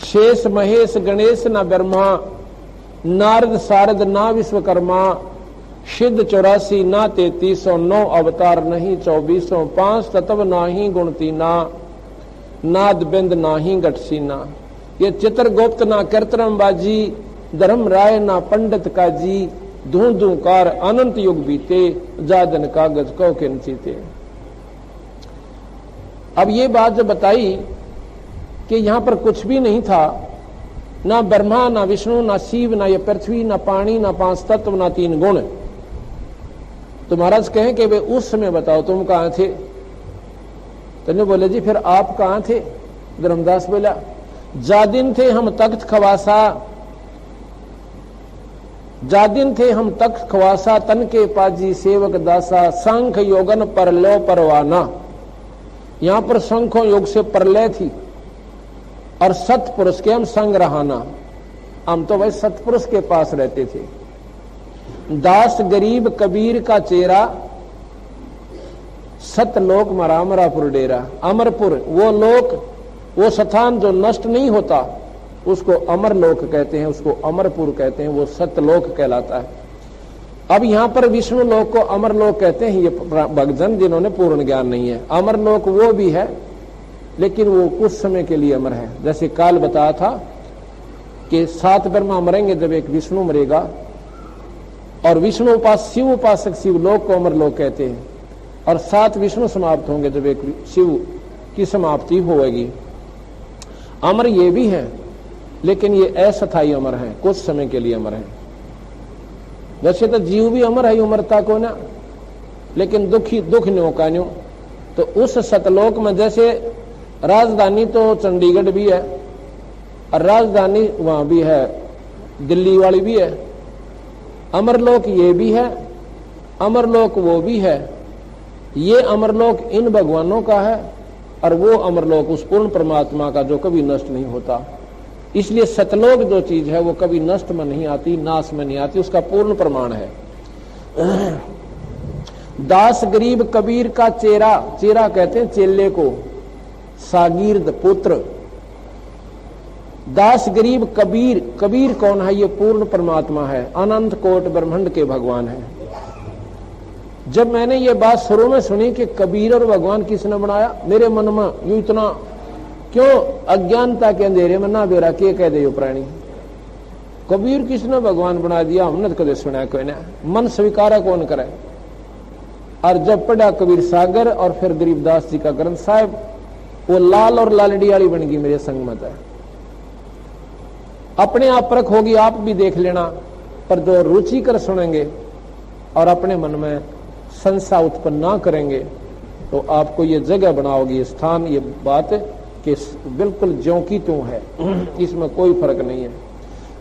शेष महेश गणेश न ब्रह्मा, नारद सारद ना विश्वकर्मा, सिद्ध 84 ना 33, 9 अवतार नहीं 24, 5 तत्व नाही गुण तीना, नाद बिंद नाही गठसीना। ये चित्रगुप्त ना कीर्तनम बाजी, धर्म राय ना पंडित काजी, धूं धूं कार अनंत युग बीते, जादन कागज कौ के नचीते। अब ये बात जो बताई कि यहां पर कुछ भी नहीं था, ना ब्रह्मा ना विष्णु ना शिव ना ये पृथ्वी ना पानी ना 5 तत्व ना 3 गुण, तो महाराज कहें कि वे उस समय बताओ तुम कहां थे? तो बोले जी फिर आप कहां थे? धर्मदास बोला जा दिन थे हम तख्त खवासा, जा दिन थे हम तख्त खवासा, तन के पाजी सेवक दासा, सांख योगन पर लो परवाना। यहां पर शंखों योग से परलय थी और सतपुरुष के हम संग रहाना। हम तो भाई सतपुरुष के पास रहते थे। दास गरीब कबीर का चेहरा, सतलोक मरामरापुर डेरा। अमरपुर वो लोक, वो स्थान जो नष्ट नहीं होता, उसको अमर लोक कहते हैं, उसको अमरपुर कहते हैं, वो सतलोक कहलाता है। अब यहां पर विष्णु लोक को अमर लोक कहते हैं, ये भक्तजन जिन्होंने पूर्ण ज्ञान नहीं है। अमर लोक वो भी है, लेकिन वो कुछ समय के लिए अमर है। जैसे काल बताया था कि 7 ब्रह्मा मरेंगे जब एक विष्णु मरेगा, और विष्णु उपासक शिव उपासक शिवलोक को अमर लोक कहते हैं, और 7 विष्णु समाप्त होंगे जब एक शिव की समाप्ति होगी। अमर ये भी है, लेकिन ये अस्थायी अमर है, कुछ समय के लिए अमर है। वैसे तो जीव भी अमर है उमरता को ना, लेकिन दुख न्यो का न्यो। तो उस सतलोक में जैसे राजधानी तो चंडीगढ़ भी है, और राजधानी वहां भी है, दिल्ली वाली भी है। अमरलोक ये भी है, अमरलोक वो भी है। ये अमरलोक इन भगवानों का है, और वो अमरलोक उस पूर्ण परमात्मा का जो कभी नष्ट नहीं होता। इसलिए सतलोक जो चीज है वो कभी नष्ट में नहीं आती, नाश में नहीं आती, उसका पूर्ण प्रमाण है। दास गरीब कबीर का चेरा, चेरा कहते हैं चेले को, सागिर्द पुत्र। दास गरीब कबीर, कबीर कौन है? ये पूर्ण परमात्मा है, अनंत कोट ब्रह्मांड के भगवान है। जब मैंने ये बात शुरू में सुनी कि कबीर और भगवान किसने बनाया, मेरे मन में यूं इतना क्यों अज्ञानता के अंधेरे में ना बेरा के कह दे प्राणी, कबीर किसने भगवान बना दिया? हमने तो कदे सुना कोई ना, मन स्वीकारा कौन करे। और जब पढ़ा कबीर सागर और फिर गरीबदास जी का ग्रंथ साहिब, वो लाल और लालड़ी वाली बन गई मेरे संगमत है। अपने आप परख होगी, आप भी देख लेना, पर जो रुचि कर सुनेंगे और अपने मन में संशय उत्पन्न ना करेंगे तो आपको ये जगह बनाओगी, स्थान, ये बात कि बिल्कुल ज्यों की त्यों है, इसमें कोई फर्क नहीं है।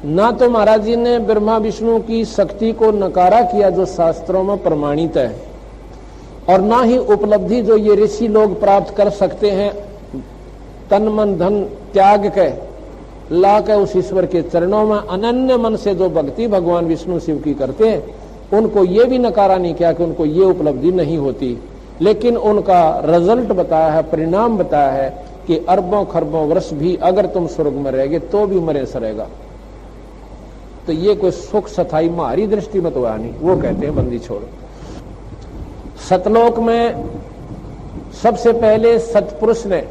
ना तो महाराज जी ने ब्रह्मा विष्णु की शक्ति को नकारा किया जो शास्त्रों में प्रमाणित है, और ना ही उपलब्धि जो ये ऋषि लोग प्राप्त कर सकते हैं तन मन धन त्याग के ला के उस ईश्वर के चरणों में अनन्य मन से जो भक्ति भगवान विष्णु शिव की करते हैं, उनको ये भी नकारा नहीं किया कि उनको ये उपलब्धि नहीं होती, लेकिन उनका रिजल्ट बताया है, परिणाम बताया है कि अरबों खरबों वर्ष भी अगर तुम स्वर्ग में रहेगे तो भी मरे सरेगा। तो ये कोई सुख सथाई हमारी दृष्टि में तो आया नहीं, वो कहते हैं बंदी छोड़ो। सतलोक में सबसे पहले सतपुरुष ने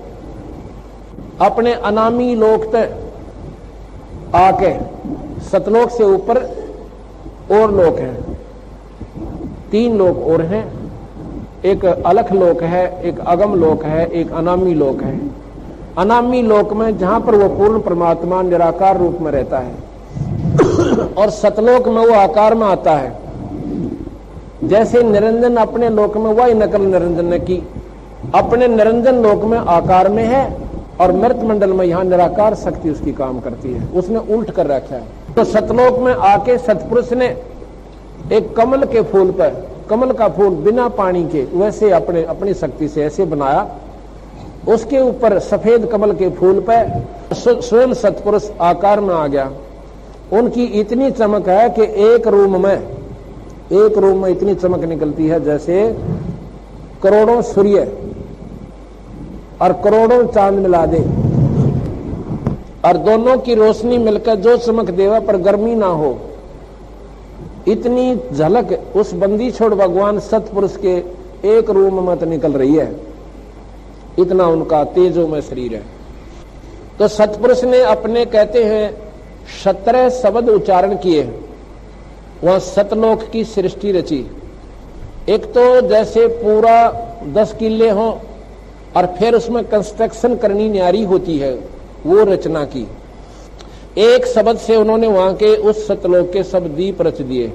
अपने अनामी लोक तक आके, सतलोक से ऊपर और लोक हैं, 3 लोक और हैं, एक अलख लोक है, एक अगम लोक है, एक अनामी लोक है। अनामी लोक में जहां पर वो पूर्ण परमात्मा निराकार रूप में रहता है, और सतलोक में वो आकार में आता है। जैसे निरंजन अपने लोक में, वही नकल निरंजन ने की, अपने निरंजन लोक में आकार में है, और मृत मंडल में यहां निराकार शक्ति उसकी काम करती है, उसने उल्ट कर रखा है। तो सतलोक में आके सतपुरुष ने एक कमल के फूल पर, कमल का फूल बिना पानी के वैसे अपनी शक्ति से ऐसे बनाया, उसके ऊपर सफेद कमल के फूल पर स्वयं सतपुरुष आकार में आ गया। उनकी इतनी चमक है कि एक रूम में इतनी चमक निकलती है जैसे करोड़ों सूर्य और करोड़ों चांद मिला दे, और दोनों की रोशनी मिलकर जो चमक देवा पर गर्मी ना हो, इतनी झलक उस बंदी छोड़ भगवान सतपुरुष के एक रूम में तो निकल रही है। इतना उनका तेजो में शरीर है। तो सतपुरुष ने अपने कहते हैं 17 शब्द उच्चारण किए, वह सतलोक की सृष्टि रची। एक तो जैसे पूरा 10 किले हो और फिर उसमें कंस्ट्रक्शन करनी न्यारी होती है, वो रचना की। एक शब्द से उन्होंने वहां के उस सतलोक के सब द्वीप रच दिए।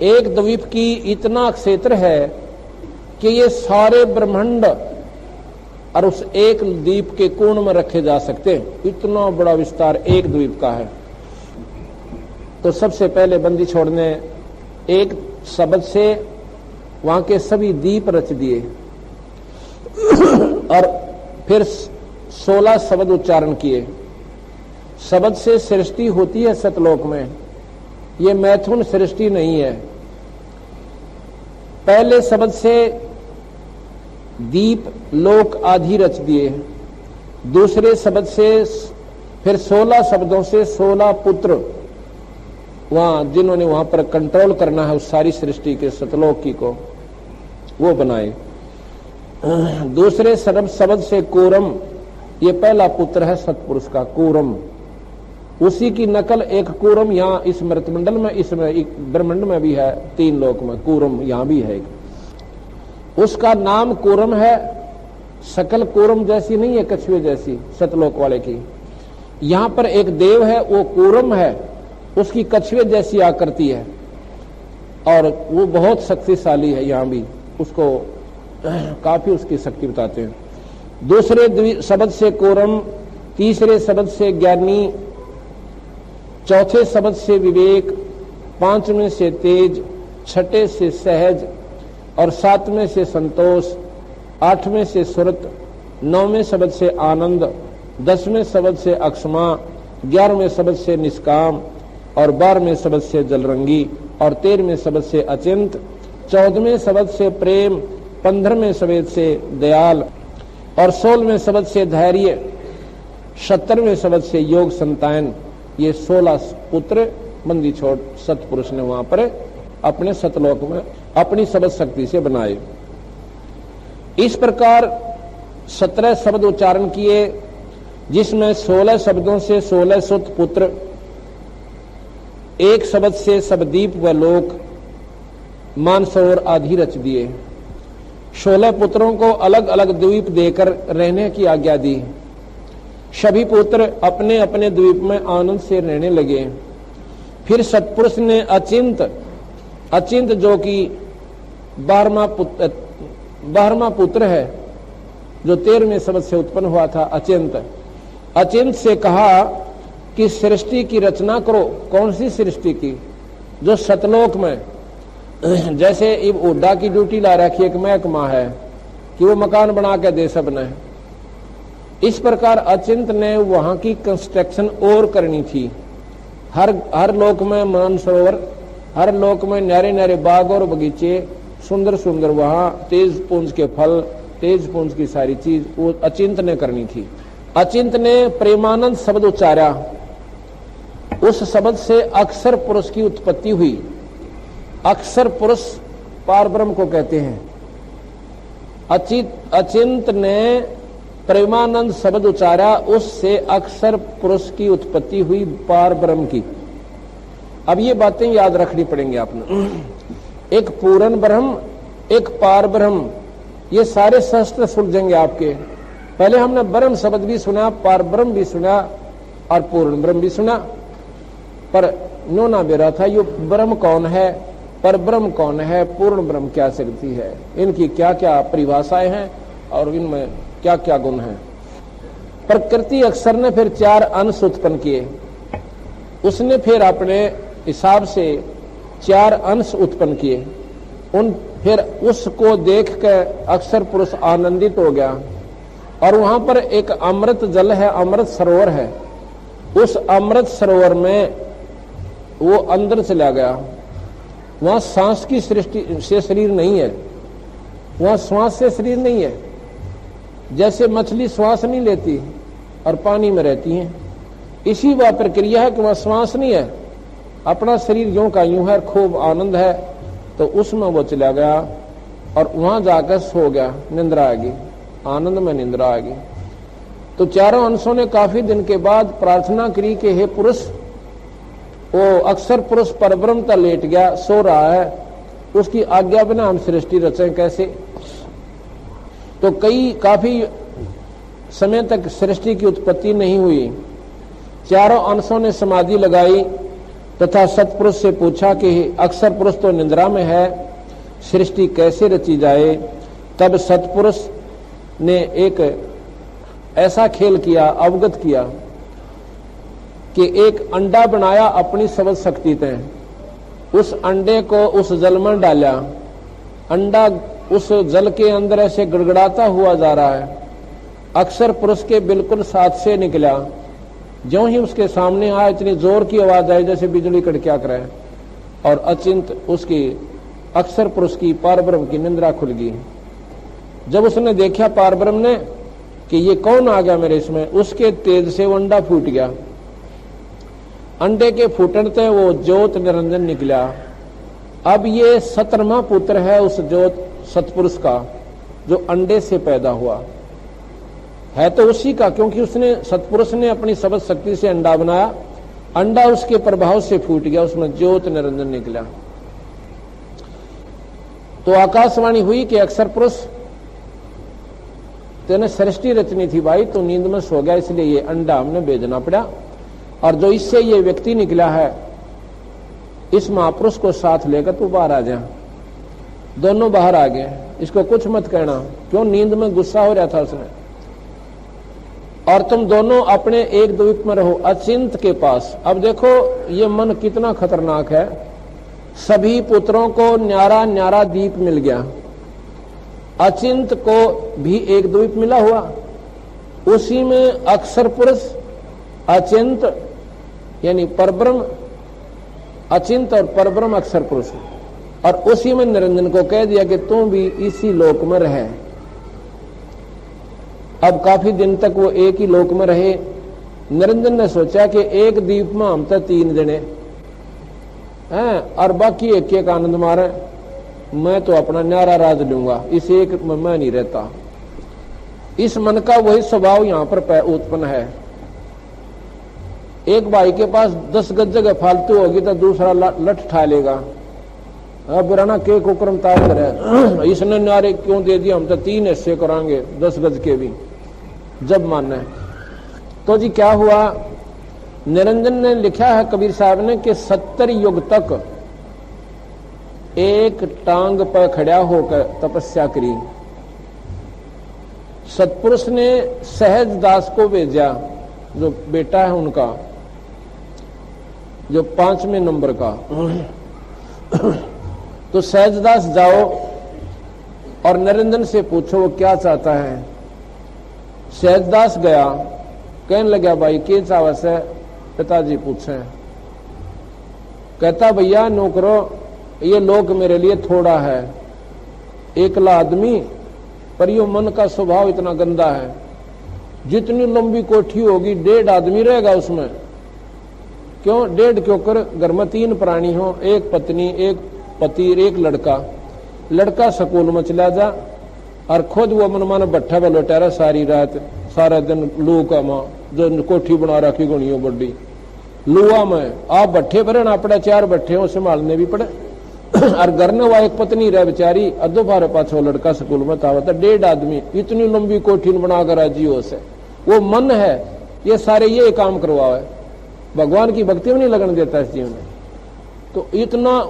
एक द्वीप की इतना क्षेत्र है कि ये सारे ब्रह्मांड और उस एक द्वीप के कोण में रखे जा सकते हैं। इतना बड़ा विस्तार एक द्वीप का है। तो सबसे पहले बंदी छोड़ ने एक शब्द से वहां के सभी द्वीप रच दिए और फिर 16 शब्द उच्चारण किए। शब्द से सृष्टि होती है सतलोक में, ये मैथुन सृष्टि नहीं है। पहले शब्द से दीप लोक आदि रच दिए। दूसरे शब्द से फिर 16 शब्दों से 16 पुत्र वहां जिन्होंने वहां पर कंट्रोल करना है उस सारी सृष्टि के सतलोक की को, वो बनाए। दूसरे शब्द से कोरम, ये पहला पुत्र है सतपुरुष का कोरम। उसी की नकल एक कोरम यहाँ इस मृतमंडल में, इसमें ब्रह्मांड में भी है, 3 लोक में कोरम यहां भी है। उसका नाम कोरम है। शकल कोरम जैसी नहीं है, कछुए जैसी सतलोक वाले की। यहां पर एक देव है, वो कोरम है, उसकी कछुए जैसी आकृति है और वो बहुत शक्तिशाली है। यहां भी उसको काफी उसकी शक्ति बताते हैं। दूसरे शब्द से कोरम, तीसरे शब्द से ज्ञानी, चौथे शब्द से विवेक, 5वें से तेज, 6ठे से सहज और 7वें से संतोष, 8वें से सुरत, 9वें शब्द से आनंद, 10वें शब्द से अक्षमा, 11वें शब्द से निष्काम और 12वें शब्द से जलरंगी और 13वें शब्द से अचिंत, 14वें शब्द से प्रेम, 15वें शब्द से दयाल और 16वें शब्द से धैर्य, 17वें शब्द से योग संतान। ये 16 पुत्र बंदी छोड़ सतपुरुष ने वहां पर अपने सतलोक में अपनी शब्द शक्ति से बनाए। इस प्रकार 17 शब्द उच्चारण किए, जिसमें 16 शब्दों से 16 सुत पुत्र, एक शब्द से सबदीप व लोक, मानसरोवर आदि रच दिए। 16 पुत्रों को अलग अलग द्वीप देकर रहने की आज्ञा दी। सभी पुत्र अपने अपने द्वीप में आनंद से रहने लगे। फिर सतपुरुष ने अचिंत जो कि 12वां पुत्र है, जो 13वें शब्द से उत्पन्न हुआ था, अचिंत से कहा कि सृष्टि की रचना करो। कौन सी सृष्टि की? जो सतलोक में, जैसे ओडा की ड्यूटी ला रखी एक महकमा है कि वो मकान बना के दे सबने, इस प्रकार अचिंत ने वहां की कंस्ट्रक्शन और करनी थी। हर लोक में मानसरोवर, हर लोक में न्यारे न्यारे बाग और बगीचे, सुंदर सुंदर वहां तेज पुंज के फल, तेज पुंज की सारी चीज वो अचिंत ने करनी थी। अचिंत ने प्रेमानंद शब्द उच्चारा। उस शब्द से अक्षर पुरुष की उत्पत्ति हुई। अक्षर पुरुष पारब्रह्म को कहते हैं। अचिंत ने प्रेमानंद शब्द उच्चारा, उससे अक्षर पुरुष की उत्पत्ति हुई पार ब्रह्म की। अब ये बातें याद रखनी पड़ेंगी आपने। एक पूर्ण ब्रह्म, एक पार ब्रह्म, ये सारे शस्त्र सुलझेंगे आपके। पहले हमने ब्रह्म शब्द भी सुना, पार ब्रह्म भी सुना और पूर्ण ब्रह्म भी सुना, पर नोना बेरा था ये ब्रह्म कौन है, पर ब्रह्म कौन है, पूर्ण ब्रह्म क्या शक्ति है, इनकी क्या क्या परिभाषाएं हैं और इनमें क्या क्या गुण है। प्रकृति अक्षर ने फिर 4 अंश उत्पन्न किए। उसने फिर अपने हिसाब से 4 अंश उत्पन्न किए। फिर उसको देख कर अक्षर पुरुष आनंदित हो गया और वहां पर एक अमृत जल है, अमृत सरोवर है। उस अमृत सरोवर में वो अंदर चला गया। वहां सांस की सृष्टि से शरीर नहीं है, वहां श्वास से शरीर नहीं है। जैसे मछली श्वास नहीं लेती और पानी में रहती है, इसी वह प्रक्रिया है कि वह श्वास नहीं है, अपना शरीर यूं का यूं है, खूब आनंद है, तो उसमें वो चला गया और वहां जाकर सो गया, निंद्रा आ गई, आनंद में निंद्रा आ गई। तो चारों अंशों ने काफी दिन के बाद प्रार्थना करी कि हे पुरुष, वो अक्सर पुरुष परब्रह्मता लेट गया, सो रहा है, उसकी आज्ञा बिना हम सृष्टि रचें कैसे। तो काफी समय तक सृष्टि की उत्पत्ति नहीं हुई। चारों अंशों ने समाधि लगाई तथा सतपुरुष से पूछा कि अक्सर पुरुष तो निद्रा में है, सृष्टि कैसे रची जाए। तब सतपुरुष ने एक ऐसा खेल किया, अवगत किया कि एक अंडा बनाया अपनी सबद शक्ति से, उस अंडे को उस जल में डाला, अंडा उस जल के अंदर ऐसे गड़गड़ाता हुआ जा रहा है, अक्सर पुरुष के बिल्कुल साथ से निकला, ज्यों ही उसके सामने आया इतनी जोर की आवाज आई जैसे बिजली कड़किया करे, और अचिंत उसकी अक्सर पुरुष की पारब्रह्म की निंद्रा खुल गई। जब उसने देखा पारब्रह्म ने कि ये कौन आ गया मेरे इसमें, उसके तेज से वो अंडा फूट गया। अंडे के फूटने वो ज्योत निरंजन निकला। अब ये 17वां पुत्र है उस ज्योत सतपुरुष का, जो अंडे से पैदा हुआ है, तो उसी का, क्योंकि उसने सतपुरुष ने अपनी सबद शक्ति से अंडा बनाया, अंडा उसके प्रभाव से फूट गया, उसमें ज्योत निरंजन निकला। तो आकाशवाणी हुई कि अक्सर पुरुष तेने सृष्टि रचनी थी भाई, तो नींद में सो गया, इसलिए ये अंडा हमने भेजना पड़ा, और जो इससे ये व्यक्ति निकला है इस महापुरुष को साथ लेकर तू बाहर आ जा। दोनों बाहर आ गए, इसको कुछ मत कहना, क्यों नींद में गुस्सा हो रहा था उसने। और तुम दोनों अपने एक द्वीप में रहो, अचिंत के पास। अब देखो ये मन कितना खतरनाक है। सभी पुत्रों को न्यारा न्यारा द्वीप मिल गया, अचिंत को भी एक द्वीप मिला हुआ, उसी में अक्सर पुरुष, अचिंत यानी परब्रह्म, अचिंत और परब्रह्म अक्सर पुरुष, और उसी में निरंजन को कह दिया कि तुम भी इसी लोक में रहे। अब काफी दिन तक वो एक ही लोक में रहे। निरंजन ने सोचा कि एक द्वीप में हम तो 3 जने हैं और बाकी एक एक आनंद मारे, मैं तो अपना न्यारा राज लूंगा, इस एक में मैं नहीं रहता। इस मन का वही स्वभाव यहां पर उत्पन्न है। एक भाई के पास 10 गज जगह फालतू होगी तो दूसरा लठ ठा लेगा, अब राना के कुक्रम तार करे, इसने न्यारे क्यों दे दिया, हम तो 3 हिस्से करांगे 10 गज के भी, जब मानना है। तो जी क्या हुआ, निरंजन ने लिखा है कबीर साहब ने कि 70 युग तक एक टांग पर खड़ा होकर तपस्या करी। सतपुरुष ने सहज दास को भेजा, जो बेटा है उनका, जो 5वें नंबर का, तो सहजदास जाओ और निरंजन से पूछो वो क्या चाहता है। सहजदास गया, कहने लगा भाई के चावस है, पिताजी पूछे। कहता भैया नौकरो, ये लोक मेरे लिए थोड़ा है, एकला आदमी, पर यो मन का स्वभाव इतना गंदा है, जितनी लंबी कोठी होगी 1.5 आदमी रहेगा उसमें। क्यों 1.5 क्यों कर, घर में 3 प्राणी हो, एक पत्नी, एक पति, एक लड़का। लड़का स्कूल में चला जा और खुद वो मन मन भट्ठा में लौटा सारी रात, सारा दिन लू का मां जो कोठी बना रखी गुणियों बड़ी लुआ में आप भट्ठे पर रहना पड़ा, 4 भट्ठे हो संभालने भी पड़े, और घर ने वह एक पत्नी रह बेचारी, अदो भारे पाछो लड़का स्कूल में था, 1.5 आदमी, इतनी लंबी कोठी बनाकर राजी हो से। वो मन है ये सारे ये काम करवावे, भगवान की भक्ति में नहीं लगन देता इस जीवन में। तो इतना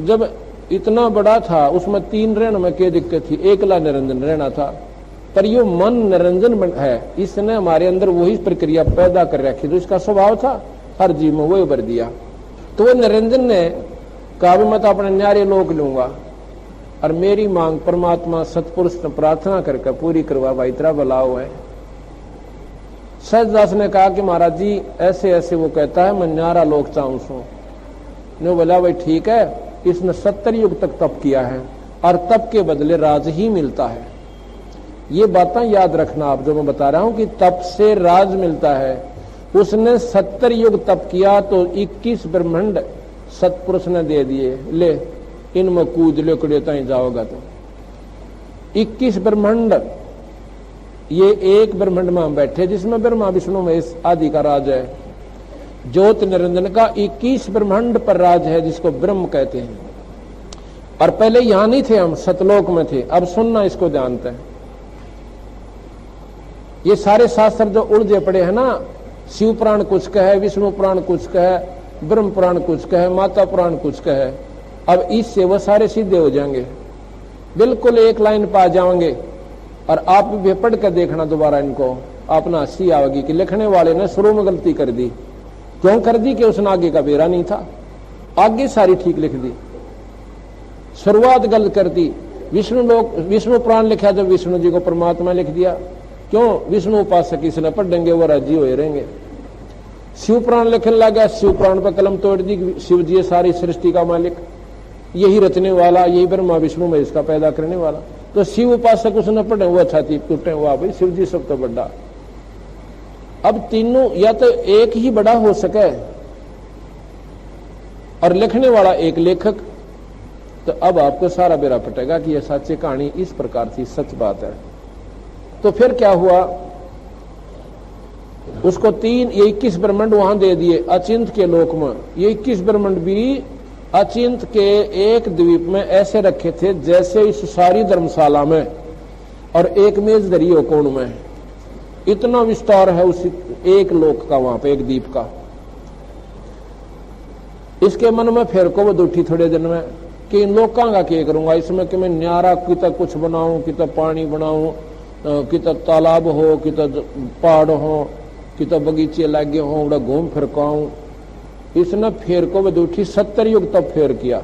जब इतना बड़ा था, उसमें 3 रहने में क्या दिक्कत थी, एकला निरंजन रहना था। पर यो मन निरंजन है, इसने हमारे अंदर वही प्रक्रिया पैदा कर रखी, तो इसका स्वभाव था हर जीव में वही भर दिया। तो वो निरंजन ने कहा मैं तो अपने न्यारे लोक लूंगा, और मेरी मांग परमात्मा सतपुरुष ने प्रार्थना करके पूरी करवा, भाई तेरा भला हुआ है। सहजदास ने कहा कि महाराज जी ऐसे ऐसे वो कहता है, मैं न्यारा लोक चाहूं सो। ने बोला भाई ठीक है, इसने 70 युग तक तप किया है और तप के बदले राज ही मिलता है। ये बातें याद रखना आप, जो मैं बता रहा हूं कि तप से राज मिलता है, उसने 70 युग तप किया तो 21 ब्रह्मांड सतपुरुष ने दे दिए, ले इनमें कूद ले कड़ेता ही जाओगा। तो 21 ब्रह्मांड, ये एक ब्रह्मांड में हम बैठे जिसमें ब्रह्मा विष्णु महेश आदि का राज है। ज्योत निरंजन का 21 ब्रह्मांड पर राज है जिसको ब्रह्म कहते हैं। और पहले यहां नहीं थे, हम सतलोक में थे। अब सुनना, इसको जानते हैं। ये सारे शास्त्र जो उलझे पड़े हैं ना, शिव पुराण कुछ कहे, विष्णु पुराण कुछ कहे, ब्रह्म पुराण कुछ कहे, माता पुराण कुछ कहे, अब इससे वो सारे सीधे हो जाएंगे, बिल्कुल एक लाइन पा जाओगे। और आप भी पढ़ कर देखना दोबारा इनको, आपना हंसी आएगी कि लिखने वाले ने शुरू में गलती कर दी। क्यों कर दी? कि उसने आगे का बेरा नहीं था, आगे सारी ठीक लिख दी, शुरुआत गलत कर दी। विष्णु पुराण लिखा जब विष्णु जी को परमात्मा लिख दिया। क्यों? विष्णु उपासक इसने पढ़ेंगे वो राजी हुए रहेंगे। शिव पुराण लिखने लगा, शिव पुराण पर कलम तोड़ दी, शिव जी सारी सृष्टि का मालिक, यही रचने वाला, यही ब्रह्मा विष्णु में इसका पैदा करने वाला। तो शिव उपासक उसने पढ़े, वो छाती टूटे हुआ, भाई शिव जी सब तो बड़ा। अब तीनों या तो एक ही बड़ा हो सके और लिखने वाला एक लेखक, तो अब आपको सारा बेरा पटेगा कि यह सच्ची कहानी इस प्रकार थी, सच बात है। तो फिर क्या हुआ? उसको ये 21 ब्रह्मांड वहां दे दिए अचिंत के लोक में। ये 21 ब्रह्मांड भी अचिंत के एक द्वीप में ऐसे रखे थे जैसे इस सारी धर्मशाला में और एक मेज धरी हो कोण में। इतना विस्तार है उस एक लोक का, वहां पे एक द्वीप का। इसके मन में फिर को वो दुठी थोड़े दिन में कि इन लोकां का क्या करूंगा इसमें, कि मैं न्यारा कितना कुछ बनाऊं, कितना पानी बनाऊं, कितना तालाब हो, कितना पहाड़ हो, कितना बगीचे लागे हो, बड़ा घूम फिर काऊं। इसने फेर को वो दुठी 70 युग तब फेर किया।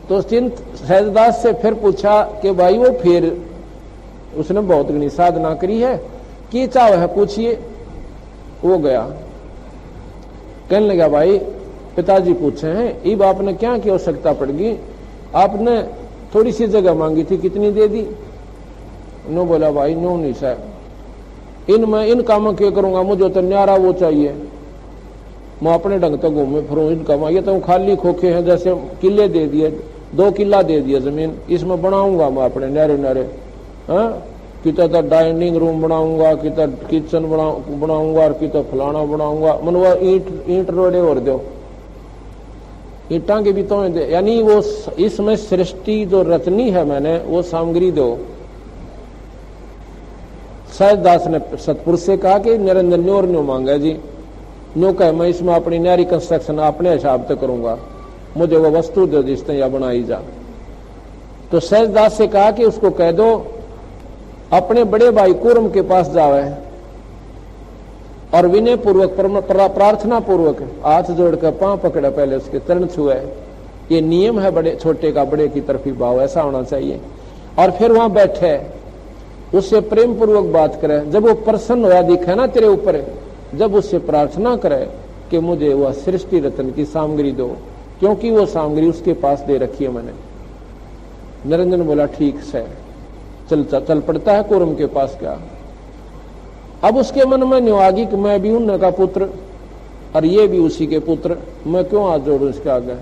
तो चिंत सहजदास से फिर पूछा कि भाई वो फेर उसने बहुत घनी साधना करी है, की चाव है पूछिए। वो गया, कहने लगा भाई पिताजी पूछे हैं, इब आपने क्या की आवश्यकता पड़गी, आपने थोड़ी सी जगह मांगी थी, कितनी दे दी? नो बोला भाई नो नहीं साहब, मैं इन कामों क्यों करूंगा, मुझे तो न्यारा वो चाहिए, मैं अपने ढंग तक घूमे फिरूं। इन कामों ये तो खाली खोखे हैं, जैसे किले दे दिए, 2 किला दे दिया जमीन, इसमें बनाऊंगा मैं अपने न्यारे न्यारे। हाँ, कितना डाइनिंग रूम बनाऊंगा, कितना किचन बनाऊंगा और कितना फलाना बनाऊंगा, मनवा ईंट रोड़े और दो, ईंटा के भी तो दे, यानी वो इसमें सृष्टि जो रचनी है मैंने वो सामग्री दो। सहजदास ने सतपुरुष से कहा कि निरंजन न्योर न्यो मांगा जी, न्यो कह मैं इसमें अपनी न्यारी कंस्ट्रक्शन अपने हिसाब से करूंगा, मुझे वो वस्तु दो जिसने या बनाई जा। तो सहजदास से कहा कि उसको कह दो अपने बड़े भाई कुर्म के पास जावे और विनय पूर्वक प्रार्थना पूर्वक हाथ जोड़कर पांव पकड़े, पहले उसके चरण छुए। ये नियम है बड़े छोटे का बड़े की तरफ ही भाव, ऐसा होना चाहिए। और फिर वहां बैठे, उससे प्रेम पूर्वक बात करे। जब वो प्रसन्न हुआ दिखे ना तेरे ऊपर, जब उससे प्रार्थना करे कि मुझे वह सृष्टि रत्न की सामग्री दो, क्योंकि वो सामग्री उसके पास दे रखी है मैंने। निरंजन बोला ठीक से, चल पड़ता है कुर्म के पास। क्या अब उसके मन में न्योआगी कि मैं भी उन का पुत्र और ये भी उसी के पुत्र, मैं क्यों हाथ जोड़ू इसके आगे।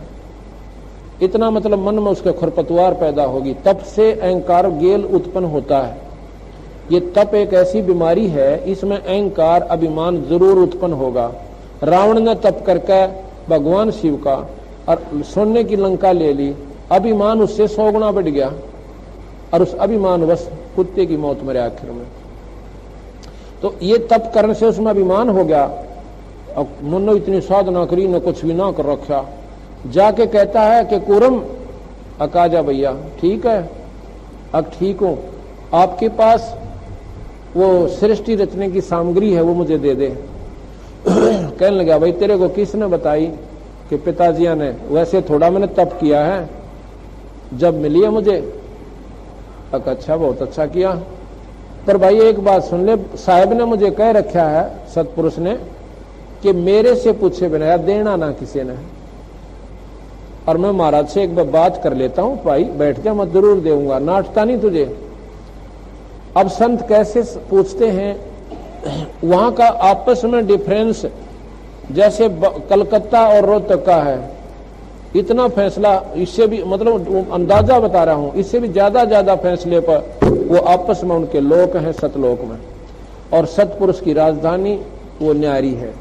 इतना मतलब मन में उसके खरपतवार पैदा होगी। तप से अहंकार गेल उत्पन्न होता है। ये तप एक ऐसी बीमारी है, इसमें अहंकार अभिमान जरूर उत्पन्न होगा। रावण ने तप करके भगवान शिव का और सोने की लंका ले ली, अभिमान उससे 100 गुना बढ़ गया और उस अभिमान वश कुत्ते की मौत मरे आखिर में। तो ये तप करने से उसमें अभिमान हो गया। अब उन्होंने इतनी साधना करी, न कुछ भी ना कर रखा। जाके कहता है कि कुरम अकाजा भैया ठीक है, अब ठीक हूं, आपके पास वो सृष्टि रचने की सामग्री है वो मुझे दे दे। कहने लगा भाई तेरे को किसने बताई कि पिताजी ने? वैसे थोड़ा मैंने तप किया है, जब मिली है मुझे। अच्छा बहुत अच्छा किया, पर भाई एक बात सुन ले, साहब ने मुझे कह रखा है सतपुरुष ने कि मेरे से पूछे बिना देना ना किसी ने। और मैं महाराज से एक बार बात कर लेता हूं, भाई बैठ जा, मैं जरूर देऊंगा, नाटता नहीं तुझे। अब संत कैसे पूछते हैं वहां का आपस में डिफरेंस जैसे कलकत्ता और रोहतक का है, इतना फैसला, इससे भी मतलब अंदाजा बता रहा हूं, इससे भी ज्यादा फैसले पर वो आपस में उनके लोक हैं सतलोक में। और सतपुरुष की राजधानी वो न्यारी है।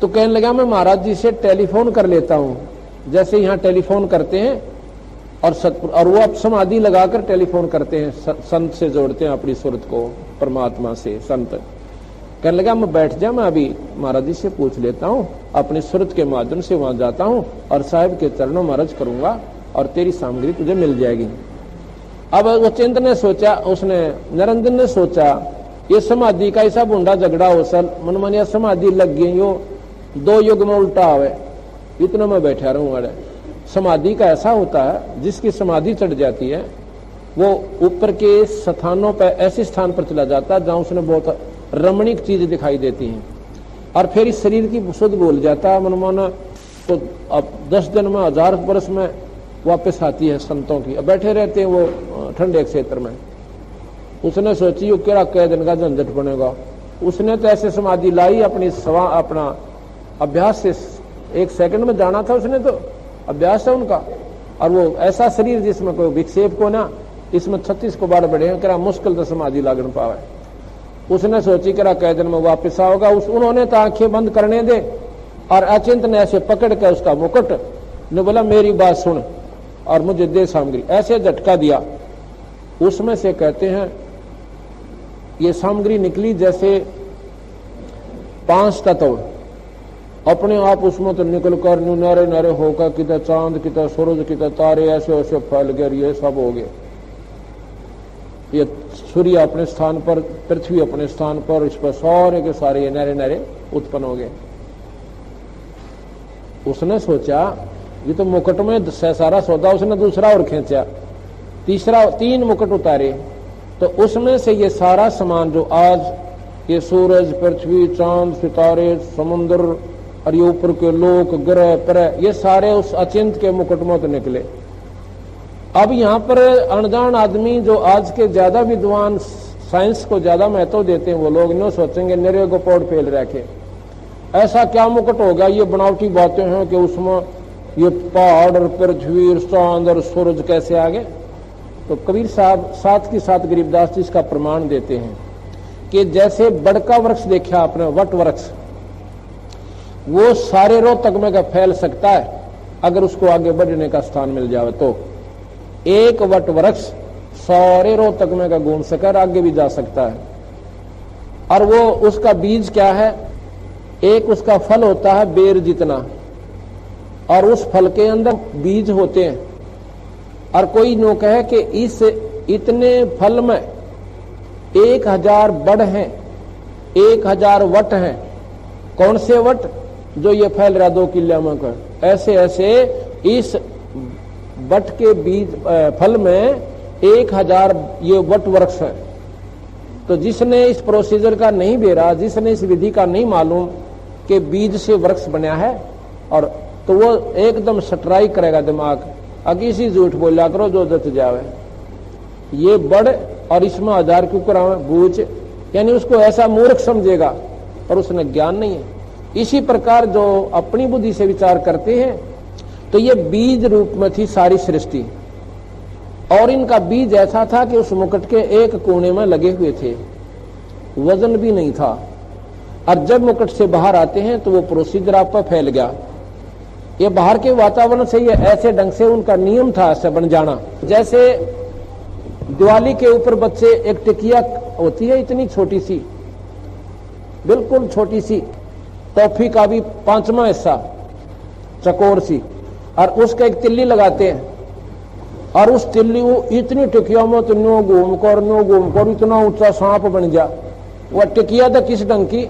तो कहने लगा मैं महाराज जी से टेलीफोन कर लेता हूं, जैसे यहां टेलीफोन करते हैं और वो अब समाधि लगाकर टेलीफोन करते हैं, संत से जोड़ते हैं अपनी सूरत को परमात्मा से। संत कहने लगा मैं बैठ जा, मैं अभी महाराज जी से पूछ लेता हूं, अपनी सूरत के माध्यम से वहां जाता हूं और साहिब के चरणों में अर्ज करूंगा और तेरी सामग्री तुझे मिल जाएगी। अब वो चिंत ने सोचा, उसने निरंजन ने सोचा ये समाधि का ऐसा बूंदा झगड़ा हो सल मनमानिया समाधि लग गई, यो 2 युग में उल्टा आवे, इतना मैं बैठा रहूं। अरे समाधि का ऐसा होता है जिसकी समाधि चढ़ जाती है वो ऊपर के स्थानों पर, ऐसे स्थान पर चला जाता है जहां उसने बहुत रमणीक चीज दिखाई देती हैं और फिर इस शरीर की शुद्ध बोल जाता है मनमाना। तो अब 10 दिन में 1000 वर्ष में वापस आती है संतों की। अब बैठे रहते हैं वो ठंडे क्षेत्र में। उसने सोची वो केड़ा कई दिन का झंझट बनेगा, उसने तो ऐसे समाधि लाई अपना अभ्यास से 1 सेकंड में जाना था, उसने तो अभ्यास है उनका। और वो ऐसा शरीर जिसमें कोई विक्षेप को ना, इसमें 36 को बार बढ़े हैं, करा मुश्किल तो समाधि लागन पावे। उसने सोची करा कई दिन में वापिस आओगा। उन्होंने तो आंखें बंद करने दे और अचिंत ने ऐसे पकड़ के उसका मुकुट ने बोला मेरी बात सुन और मुझे दे सामग्री, ऐसे झटका दिया। उसमें से कहते हैं ये सामग्री निकली जैसे 5 तत्व अपने आप उसमें तो निकल कर नारे नारे होकर कितना चांद कितना सूरज कितना तारे ऐसे ऐसे फैल गए, ये सब हो गए। ये सूर्य अपने स्थान पर, पृथ्वी अपने स्थान पर, इस पर सारे के सारे ये नारे नारे उत्पन्न हो गए। उसने सोचा ये तो मुकुट में सारा सौदा, उसने दूसरा और खींचा, 3 मुकुट उतारे। तो उसमें से ये सारा सामान जो आज ये सूरज पृथ्वी चांद सितारे समुद्र और ये ऊपर के लोक ग्रह परह, ये सारे उस अचिंत के मुकुट में तो निकले। अब यहाँ पर अनजान आदमी जो आज के ज्यादा विद्वान, साइंस को ज्यादा महत्व देते हैं, वो लोग न सोचेंगे निरे गोपोड़ फेल रखे, ऐसा क्या मुकुट होगा, ये बनावटी बातें हैं कि उसमें ये पहाड़ और पृथ्वी चांद और सूरज कैसे आ गए। तो कबीर साहब साथ के साथ गरीबदास जी इसका प्रमाण देते हैं कि जैसे बड़का वृक्ष देखा आपने, वट वृक्ष, वो सारे रोहतक में का फैल सकता है अगर उसको आगे बढ़ने का स्थान मिल जाए। तो एक वट वृक्ष सारे रोहतक में का घूम सकर आगे भी जा सकता है। और वो उसका बीज क्या है, एक उसका फल होता है बेर जितना, और उस फल के अंदर बीज होते हैं। और कोई नो कहे कि इस इतने फल में 1000 बड़ हैं, 1000 वट हैं। कौन से वट, जो ये फैल रहा 2 किले में कर, ऐसे ऐसे इस वट के बीज फल में 1000 ये वट वृक्ष है। तो जिसने इस प्रोसीजर का नहीं बेरा, जिसने इस विधि का नहीं मालूम कि बीज से वृक्ष बना है, और तो वो एकदम सटराई करेगा दिमाग, अगी सी झूठ बोला करो जो जच जावे, ये बड़ और इसमें 1000 क्यों करावे बूझ, यानी उसको ऐसा मूर्ख समझेगा और उसने ज्ञान नहीं है। इसी प्रकार जो अपनी बुद्धि से विचार करते हैं, तो ये बीज रूप में थी सारी सृष्टि, और इनका बीज ऐसा था कि उस मुकुट के एक कोने में लगे हुए थे, वजन भी नहीं था। और जब मुकुट से बाहर आते हैं तो वो प्रोसीजर आप पर फैल गया। ये बाहर के वातावरण से ये ऐसे ढंग से उनका नियम था ऐसे बन जाना। जैसे दिवाली के ऊपर बच्चे एक टिकिया होती है इतनी छोटी सी, बिल्कुल छोटी सी टॉफी का भी 5वां हिस्सा चकोर सी, और उसका एक तिल्ली लगाते हैं, और उस तिल्ली वो इतनी टिकिया में तो नो घूम कर इतना ऊंचा सांप बन गया। वह टिकिया था किस ढंग की,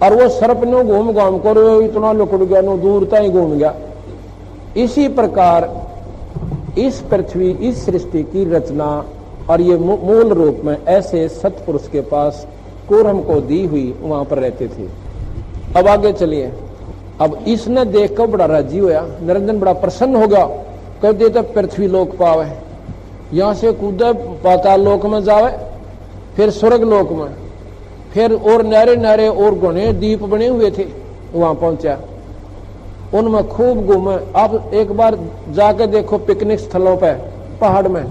और वो सर्प नो घूम कर इतना लुकड़ गया, नो दूर तक घूम गया। इसी प्रकार इस पृथ्वी, इस सृष्टि की रचना और ये मूल रूप में ऐसे सतपुरुष के पास कूर्म को दी हुई वहां पर रहते थे। अब आगे चलिए। अब इसने देखकर बड़ा राजी होया, निरंजन बड़ा प्रसन्न हो गया, कह देता पृथ्वी लोक पावे, यहां से कूदे पाताल लोक में जावे, फिर स्वर्ग लोक में, फिर और नारे नारे और घने द्वीप बने हुए थे, वहां पहुंचा, उनमें खूब घूमे। अब एक बार जाके देखो पिकनिक स्थलों पे पहाड़ में,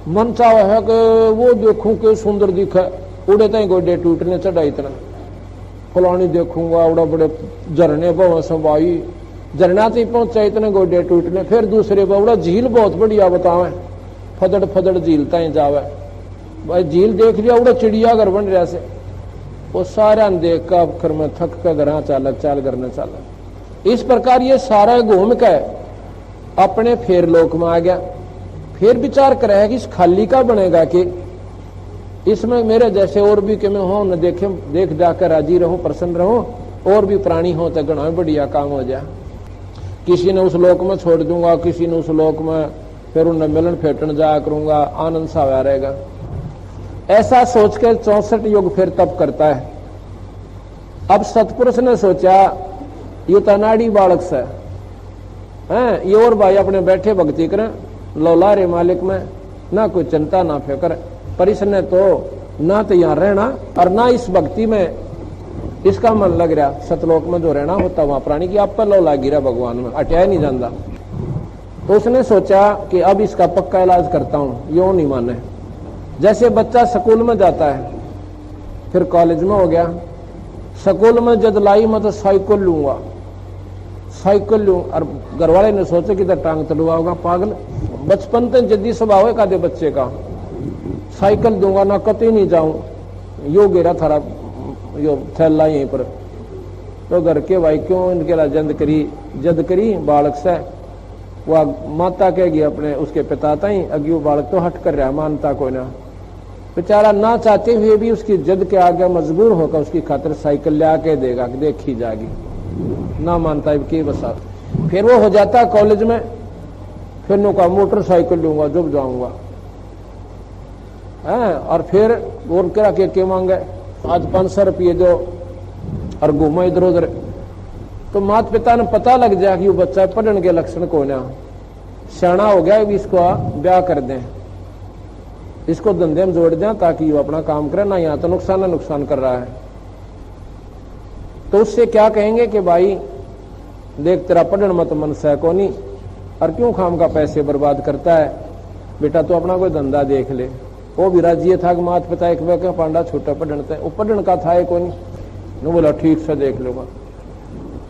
मन चाह है कि वो देखूं कि सुंदर दिखा, उड़े तई गोडे टूटने चढ़ा, इतना फलानी देखूंगा, उड़ा बड़े झरने बहु सवाई, झरना से पहुंचा इतने गोडे टूटने। फिर दूसरे बावड़ा झील बहुत बढ़िया बतावे, फदड़ फदड़ झील तई जावे, भाई झील देख लिया, उड़ा चिड़िया घर बन रहा से, वो सारा देख का आखिर में थक कर घर चाल करने चाल। इस प्रकार ये सारा घूम के अपने फेर लोक में आ गया। फिर विचार करे कि इस खाली का बनेगा कि इसमें मेरे जैसे और भी कि मैं हो न देखे, देख जाकर राजी रहूं, प्रसन्न रहूं, और भी प्राणी हो तो गणा बढ़िया काम हो जाए। किसी ने उस लोक में छोड़ दूंगा, किसी ने उस लोक में, फिर उन्हें मिलन फेटन जाया करूंगा, आनंद सा आया रहेगा। ऐसा सोच के 64 युग फिर तप करता है। अब सतपुरुष ने सोचा ये तो अनाड़ी बालक से है, ये और भाई अपने बैठे भक्ति करें, लौला रे मालिक में ना कोई चिंता ना फिक्र, पर इसने तो ना तो यहाँ रहना और ना इस भक्ति में इसका मन लग रहा। सतलोक में जो रहना होता वहां प्राणी की आप पर लौला गिरा भगवान में, अटया नहीं जानता। तो उसने सोचा कि अब इसका पक्का इलाज करता हूं, यो नहीं माने। जैसे बच्चा स्कूल में जाता है, फिर कॉलेज में हो गया, स्कूल में जद लाई मैं तो साइकिल लूंगा, साइकिल लूं, और घर वाले ने सोचा कि टांग तड़ुआ होगा पागल, बचपन तक जद्दी स्वभाव है कादे बच्चे का, साइकिल दूंगा ना कतई नहीं जाऊं, यो गिरा थारा यो थैला यहीं पर। तो घर के भाई क्यों इनके ला जद करी बालक से, वह माता कहेगी अपने उसके पिता ताई, अग्यू बालक तो हट कर रहा, मानता कोई ना, बेचारा ना चाहते हुए भी उसकी जद के आगे मजबूर होकर उसकी खातिर साइकिल ले आके देगा कि देखी जाएगी, ना मानता है कि बसा। फिर वो हो जाता कॉलेज में, फिर नो का मोटरसाइकिल लूंगा जब जाऊंगा, और फिर और करा के मांगे आज 500 रुपये दो और घूमो इधर उधर। तो माता पिता ने पता लग जाए कि वो बच्चा पढ़ने के लक्षण को ना सियाना हो गया, इसको ब्याह कर दें, इसको धंधे में जोड़ दें ताकि वो अपना काम करे, ना यहाँ तो नुकसान कर रहा है। तो उससे क्या कहेंगे कि भाई देख तेरा पढ़ने मत मन से को नहीं, और क्यों खाम का पैसे बर्बाद करता है, बेटा तो अपना कोई धंधा देख ले। वो भी राजी था कि माता पिता एक वे पांडा छोटा पढ़ने, वो पढ़ने का था को नहीं, बोला ठीक से देख लूंगा।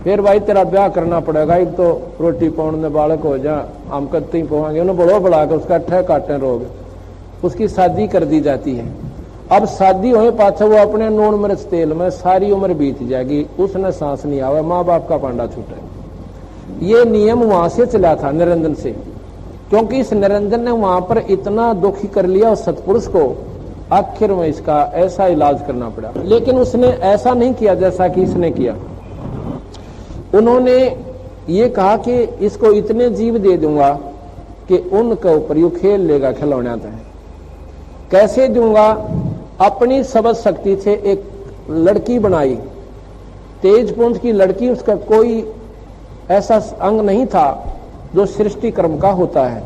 फिर भाई तेरा ब्याह करना पड़ेगा, एक तो रोटी पाउंड में बालक हो जा, हम कत्ते ही पवाएंगे, उन्हें बड़ो बढ़ा के उसका ठह काटे रोग, उसकी शादी कर दी जाती है। अब शादी होने पाछे वो अपने नून मिर्च तेल में सारी उम्र बीत जाएगी, उसने सांस नहीं आवे, माँ बाप का पांडा छूटे। ये नियम वहां से चला था निरंजन से, क्योंकि इस निरंजन ने वहां पर इतना दुखी कर लिया उस सतपुरुष को, आखिर में इसका ऐसा इलाज करना पड़ा। लेकिन उसने ऐसा नहीं किया जैसा कि इसने किया। उन्होंने ये कहा कि इसको इतने जीव दे दूंगा कि उनके ऊपर यू खेल लेगा खिलौना है। कैसे दूंगा? अपनी सबद शक्ति से एक लड़की बनाई, तेज पुंज की लड़की, उसका कोई ऐसा अंग नहीं था जो सृष्टि कर्म का होता है।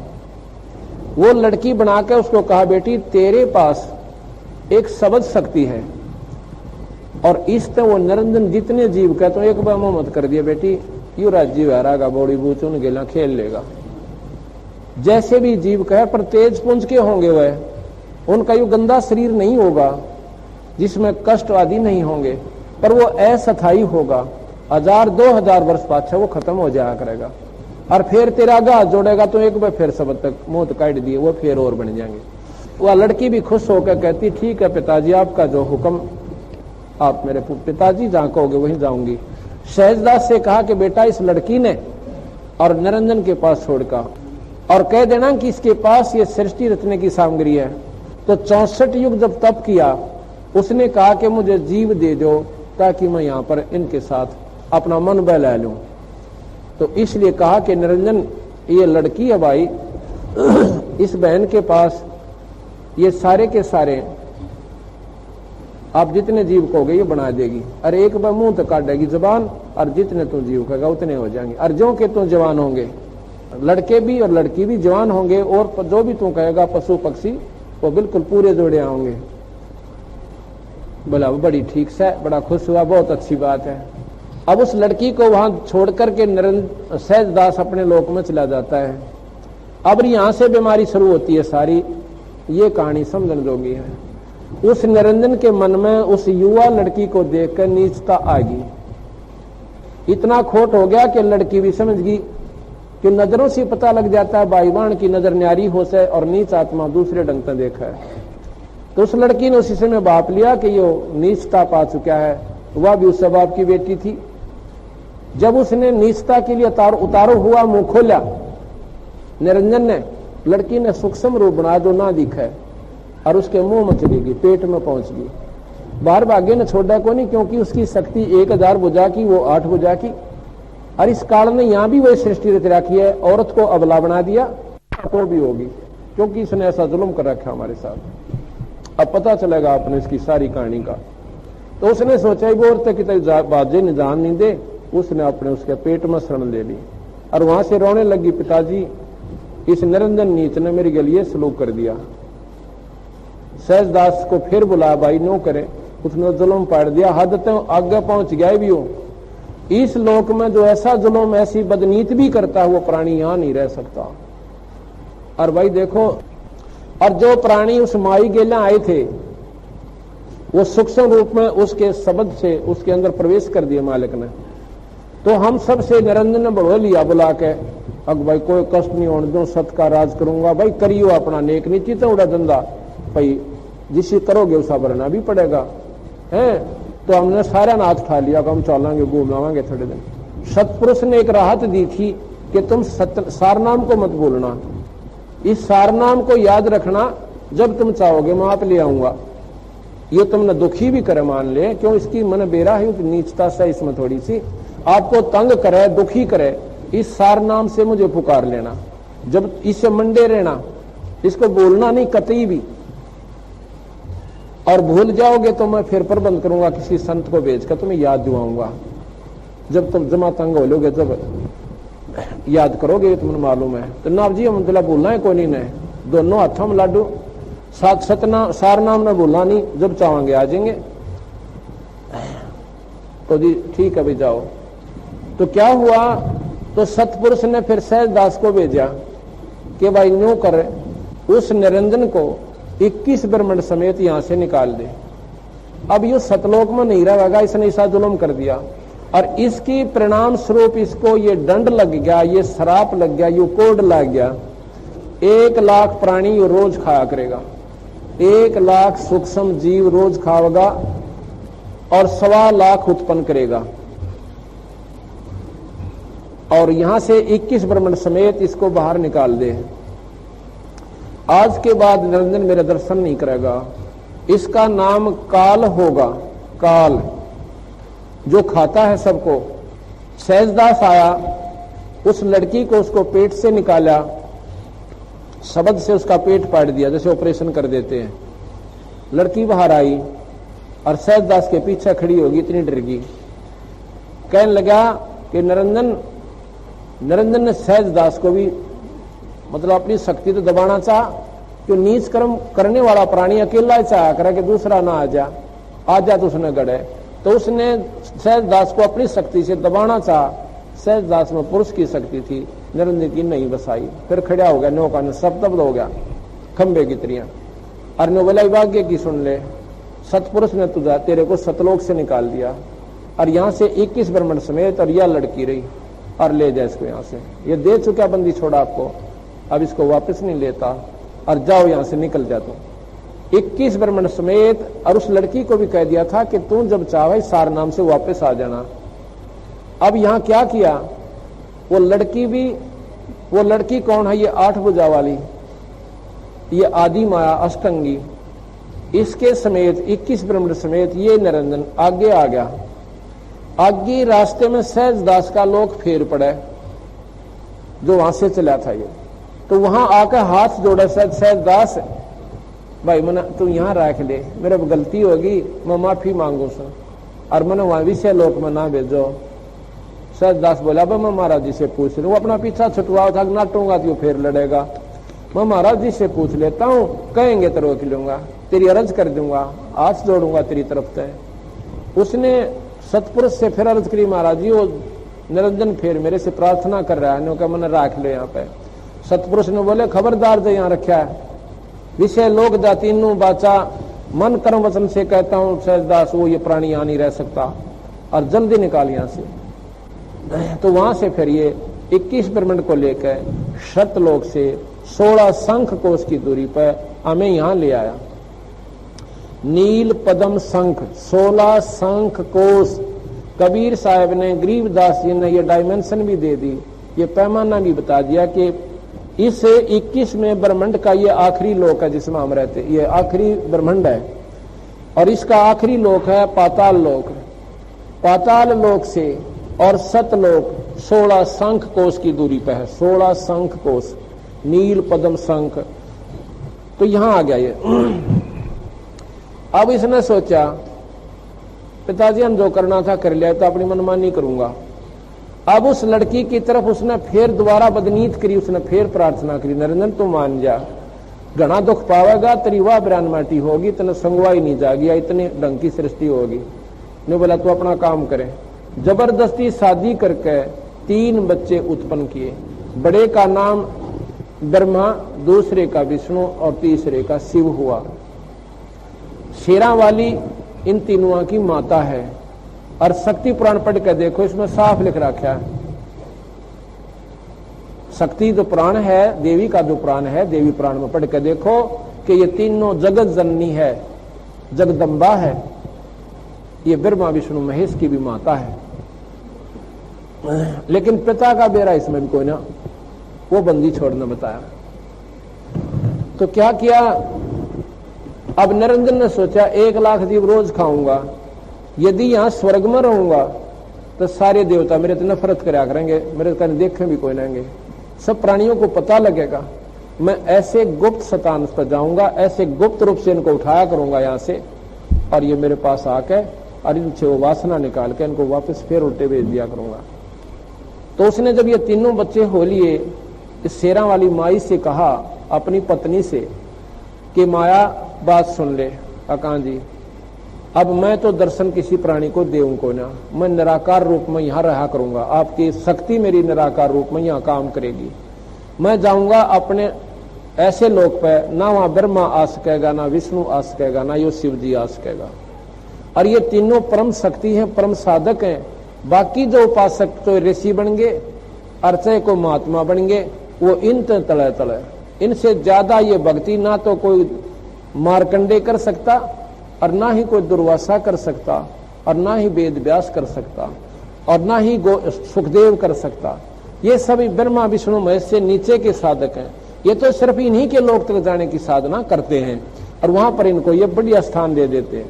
वो लड़की बना के उसको कहा बेटी तेरे पास एक सबद शक्ति है, और इस तरह वो निरंजन जितने जीव कहते तो एक बार मोहम्मद कर दिया बेटी, यू राजीव हरागा बौड़ी बूचुन गेला खेल लेगा। जैसे भी जीव कहे पर तेज पुंज के होंगे वह, उनका यू गंदा शरीर नहीं होगा जिसमें कष्ट आदि नहीं होंगे, पर वो अस्थायी होगा, 1000-2000 वर्ष पाछे वो खत्म हो जाया करेगा, और फिर तेरा गाह जोड़ेगा तो एक बार फिर सब तक मौत काट दिए, वो फिर और बन जाएंगे। वह लड़की भी खुश होकर कहती ठीक है पिताजी, आपका जो हुक्म, आप मेरे पिताजी जहां कहोगे वहीं जाऊंगी। सहजदास से कहा कि बेटा इस लड़की ने और निरंजन के पास छोड़कर और कह देना कि इसके पास ये सृष्टि रचने की सामग्री है। तो 64 युग जब तप किया, उसने कहा कि मुझे जीव दे दो ताकि मैं यहां पर इनके साथ अपना मन बहला लूं। तो इसलिए कहा कि निरंजन ये लड़की है भाई, इस बहन के पास ये सारे के सारे आप जितने जीव कहोगे ये बना देगी, और एक बार मुंह तो काटेगी जबान, और जितने तुम जीव कहेगा उतने हो जाएंगे, और जो के तुम जवान होंगे, लड़के भी और लड़की भी जवान होंगे, और जो भी तुम कहेगा पशु पक्षी वो बिल्कुल पूरे जोड़े होंगे। बोला वो बड़ी ठीक से, बड़ा खुश हुआ, बहुत अच्छी बात है। अब उस लड़की को वहां छोड़ करके सहजदास अपने लोक में चला जाता है। अब यहां से बीमारी शुरू होती है सारी। ये कहानी समझने जोगी है। उस निरंजन के मन में उस युवा लड़की को देखकर नीचता आ गई। इतना खोट हो गया कि लड़की भी समझ गई कि नजरों से पता लग जाता है बाईवान की नजर न्यारी हो से और नीच आत्मा दूसरे ढंग से देखा है। तो उस लड़की ने उसी समय बाप लिया कि यो नीचता पा चुका है। वह भी उस बाप की बेटी थी। जब उसने नीचता के लिए उतारो हुआ मुंह खोला निरंजन ने, लड़की ने सूक्ष्म रूप बना दो ना दिखा है और उसके मुंह में चली गई, पेट में पहुंच गई। बाहर भाग्य ने छोड़ा को नहीं, क्योंकि उसकी शक्ति 1000 भुजा की, वो 8 भुजा की। और इस काल ने यहां भी वही सृष्टि रच रखी है। औरत को अबला बना दिया तो भी होगी, क्योंकि इसने ऐसा जुल्म कर रखा हमारे साथ। अब पता चलेगा आपने इसकी सारी कहानी का। तो उसने सोचा वो औरत की बाजे ने जान नहीं दे, उसने अपने उसके पेट में शरण ले ली और वहां से रोने लगी, पिताजी इस निरंजन नीच ने मेरे लिए सलूक कर दिया। सहजदास को फिर बुलाया, भाई नो करे। उसने जुल्म पाड़ दिया, हद तक आगे पहुंच गया भी हो। इस लोक में जो ऐसा जुल्म ऐसी बदनीत भी करता है वो प्राणी यहां नहीं रह सकता। और भाई देखो, और जो प्राणी उस माई गेला आए थे वो सूक्ष्म रूप में उसके शब्द से उसके अंदर प्रवेश कर दिया मालिक ने। तो हम सब से निरंजन ने बढ़ो लिया बुला के, अब भाई कोई कष्ट नहीं होने दो, सत का राज करूंगा, भाई करियो अपना नेक नीति तो उड़ा धंधा, भाई जिसे करोगे उसका भरना भी पड़ेगा है। तो हमने सारा नाथ उठा लिया कि हम चलेंगे, घूम आवांगे थोड़े दिन। सतपुरुष ने एक राहत दी थी कि तुम सारनाम को मत भूलना, इस सारनाम को याद रखना, जब तुम चाहोगे मैं आप ले आऊंगा। ये तुमने दुखी भी करे मान ले, क्यों इसकी मन बेरा है, नीचता से इसमें थोड़ी सी आपको तंग करे, दुखी करे, इस सारनाम से मुझे पुकार लेना, जब इससे मंडे रहना, इसको बोलना नहीं कतई भी। और भूल जाओगे तो मैं फिर प्रबंध करूंगा, किसी संत को भेजकर तुम्हें याद दिलाऊंगा। जब तुम जमा तंग हो लोगे जब याद करोगे, तुम्हें मालूम है। तो नाव जी हम बोलना है कोई नहीं ने, दोनों हाथों में लाडू सात सतना सारनाम ने बोलना नहीं, जब चाहेंगे आ जाएंगे। तो जी ठीक है भाई जाओ। तो क्या हुआ, तो सतपुरुष ने फिर सहजदास को भेजा कि भाई न्यू कर, उस निरंजन को 21 ब्रह्मंड समेत यहां से निकाल दे। अब ये सतलोक में नहीं रहेगा, इसने ऐसा जुल्म कर दिया और इसकी परिणाम स्वरूप इसको ये दंड लग गया, ये शराप लग गया, ये कोड लग गया। 1 लाख प्राणी ये रोज खाया करेगा, 1 लाख सूक्ष्म जीव रोज खाएगा और 1.25 लाख उत्पन्न करेगा। और यहां से 21 ब्रह्मंड समेत इसको बाहर निकाल दे। आज के बाद निरंजन मेरा दर्शन नहीं करेगा, इसका नाम काल होगा। काल जो खाता है सबको। सहजदास आया, उस लड़की को उसको पेट से निकाला, शब्द से उसका पेट पाट दिया, जैसे ऑपरेशन कर देते हैं। लड़की बाहर आई और सहजदास के पीछे खड़ी होगी, इतनी डर गई। कहने लगा कि निरंजन ने सहजदास को भी मतलब अपनी शक्ति तो दबाना चाह, कि नीच कर्म करने वाला प्राणी अकेला चाह करे कि दूसरा ना आ जा तो उसने गड़े। तो उसने सहजदास को अपनी शक्ति से दबाना चाह। सहजदास में पुरुष की शक्ति थी, निरंजन की नहीं बसाई। फिर खड़ा हो गया, नौका ने शब्द हो गया खंबे की तरिया। और नो बोला भाग्य की सुन ले, सतपुरुष ने तुझा तेरे को सतलोक से निकाल दिया और यहां से 21 ब्रह्मंड समेत, और यह लड़की रही और ले जाए इसको यहां से। ये दे चुका बंदी छोड़ा आपको, अब इसको वापस नहीं लेता और जाओ यहां से, निकल जा तू 21 ब्रह्मंड समेत। और उस लड़की को भी कह दिया था कि तू जब चाहे सार नाम से वापस आ जाना। अब यहां क्या किया, वो लड़की कौन है, ये 8 भुजा वाली, ये आदि माया अष्टंगी, इसके समेत 21 ब्रह्मंड समेत ये निरंजन आगे आ गया। आगे रास्ते में सहजदास का लोक फेर पड़े, जो वहां से चला था ये। तो वहां आकर हाथ जोड़े सहजदास, भाई मना तू यहां रख ले, मेरे गलती होगी, मैं माफी मांगू सर, और मैंने वहां विषय लोक में ना भेजो। सहजदास बोला मैं महाराज जी से पूछ लूं, अपना पीछा छुटवाओ था, नाटूंगा तो फिर लड़ेगा। मैं महाराज जी से पूछ लेता हूं, कहेंगे तो रोक लूंगा। तेरी अर्ज कर दूंगा, आस जोड़ूंगा तेरी तरफ से। उसने सतपुरुष से फिर अर्ज करी, महाराज जी वो निरंजन फिर मेरे से प्रार्थना कर रहा है, ने कहा मैंने रख लो यहाँ पे। सतपुरुष ने बोले खबरदार जो यहाँ रखा है, विषय लोक जाति नु बाचा मन कर्म वचन से कहता हूं सहजदास, वो ये प्राणी यहाँ नहीं रह सकता और जल्दी निकाल यहाँ से। तो वहां से फिर ये 21 ब्रह्मंड को लेकर सतलोक से 16 शंख कोश की दूरी पर हमें यहां ले आया। नील पदम शंख 16 शंख कोश। कबीर साहब ने, गरीबदास जी ने ये डायमेंशन भी दे दी, ये पैमाना भी बता दिया कि इस 21वें ब्रह्मंड का ये आखिरी लोक है जिसमें हम रहते, ये आखिरी ब्रह्मंड है और इसका आखिरी लोक है पाताल लोक। पाताल लोक से और सतलोक 16 शंख कोश की दूरी पर है, 16 शंख कोश, नील पद्म शंख। तो यहां आ गया ये। अब इसने सोचा पिताजी हम जो करना था कर लिया, तो अपनी मनमानी करूंगा। अब उस लड़की की तरफ उसने फिर दोबारा बदनीत करी, उसने फिर प्रार्थना करी, निरंजन तू मान जा, घना दुख पावेगा, तेरी वाह बयान माटी होगी, तेने संगवाई नहीं जागी, इतनी ढंग की सृष्टि होगी। ने बोला तू अपना काम करे। जबरदस्ती शादी करके 3 बच्चे उत्पन्न किए। बड़े का नाम ब्रह्मा, दूसरे का विष्णु और तीसरे का शिव हुआ। शेरा वाली इन तीनों की माता है। और शक्ति पुराण पढ़ के देखो, इसमें साफ लिख रखा है, शक्ति जो पुराण है, देवी का जो पुराण है, देवी पुराण में पढ़ के देखो कि ये तीनों जगत जननी है, जगदम्बा है, ये ब्रह्मा विष्णु महेश की भी माता है। लेकिन पिता का बेरा इसमें भी कोई ना, वो बंदी छोड़ना बताया। तो क्या किया, अब निरंजन ने सोचा 1 लाख जीव रोज खाऊंगा, यदि यहां स्वर्ग में रहूंगा तो सारे देवता मेरे तो नफरत करया करेंगे, मेरे कहने देखे भी कोई नहीं, सब प्राणियों को पता लगेगा। मैं ऐसे गुप्त स्थान पर जाऊंगा, ऐसे गुप्त रूप से इनको उठाया करूंगा यहां से, और ये मेरे पास आके और इनसे वो वासना निकाल के इनको वापस फिर उल्टे भेज दिया करूंगा। तो उसने जब ये तीनों बच्चे हो लिए, इस शेरा वाली माई से कहा अपनी पत्नी से कि माया बात सुन ले अकां जी, अब मैं तो दर्शन किसी प्राणी को देऊं को ना, मैं निराकार रूप में यहां रहा करूंगा, आपकी शक्ति मेरी निराकार रूप में यहां काम करेगी। मैं जाऊंगा अपने ऐसे लोक पे, ना वहां ब्रह्मा आ सकेगा, ना विष्णु आ सकेगा, ना यो शिव जी आ सकेगा। और ये तीनों परम शक्ति हैं, परम साधक हैं। बाकी जो उपासक तो ऋषि बन गए, अर्चय को महात्मा बन गए, वो इन तले तले, इनसे ज्यादा ये भक्ति ना तो कोई मार्कंडे कर सकता, और ना ही कोई दुर्वासा कर सकता, और ना ही वेद व्यास कर सकता, और ना ही सुखदेव कर सकता। ये सभी ब्रह्मा विष्णु महेश से नीचे के साधक हैं। ये तो सिर्फ इन्हीं के लोक तक जाने की साधना करते हैं और वहां पर इनको ये बढ़िया स्थान दे देते हैं।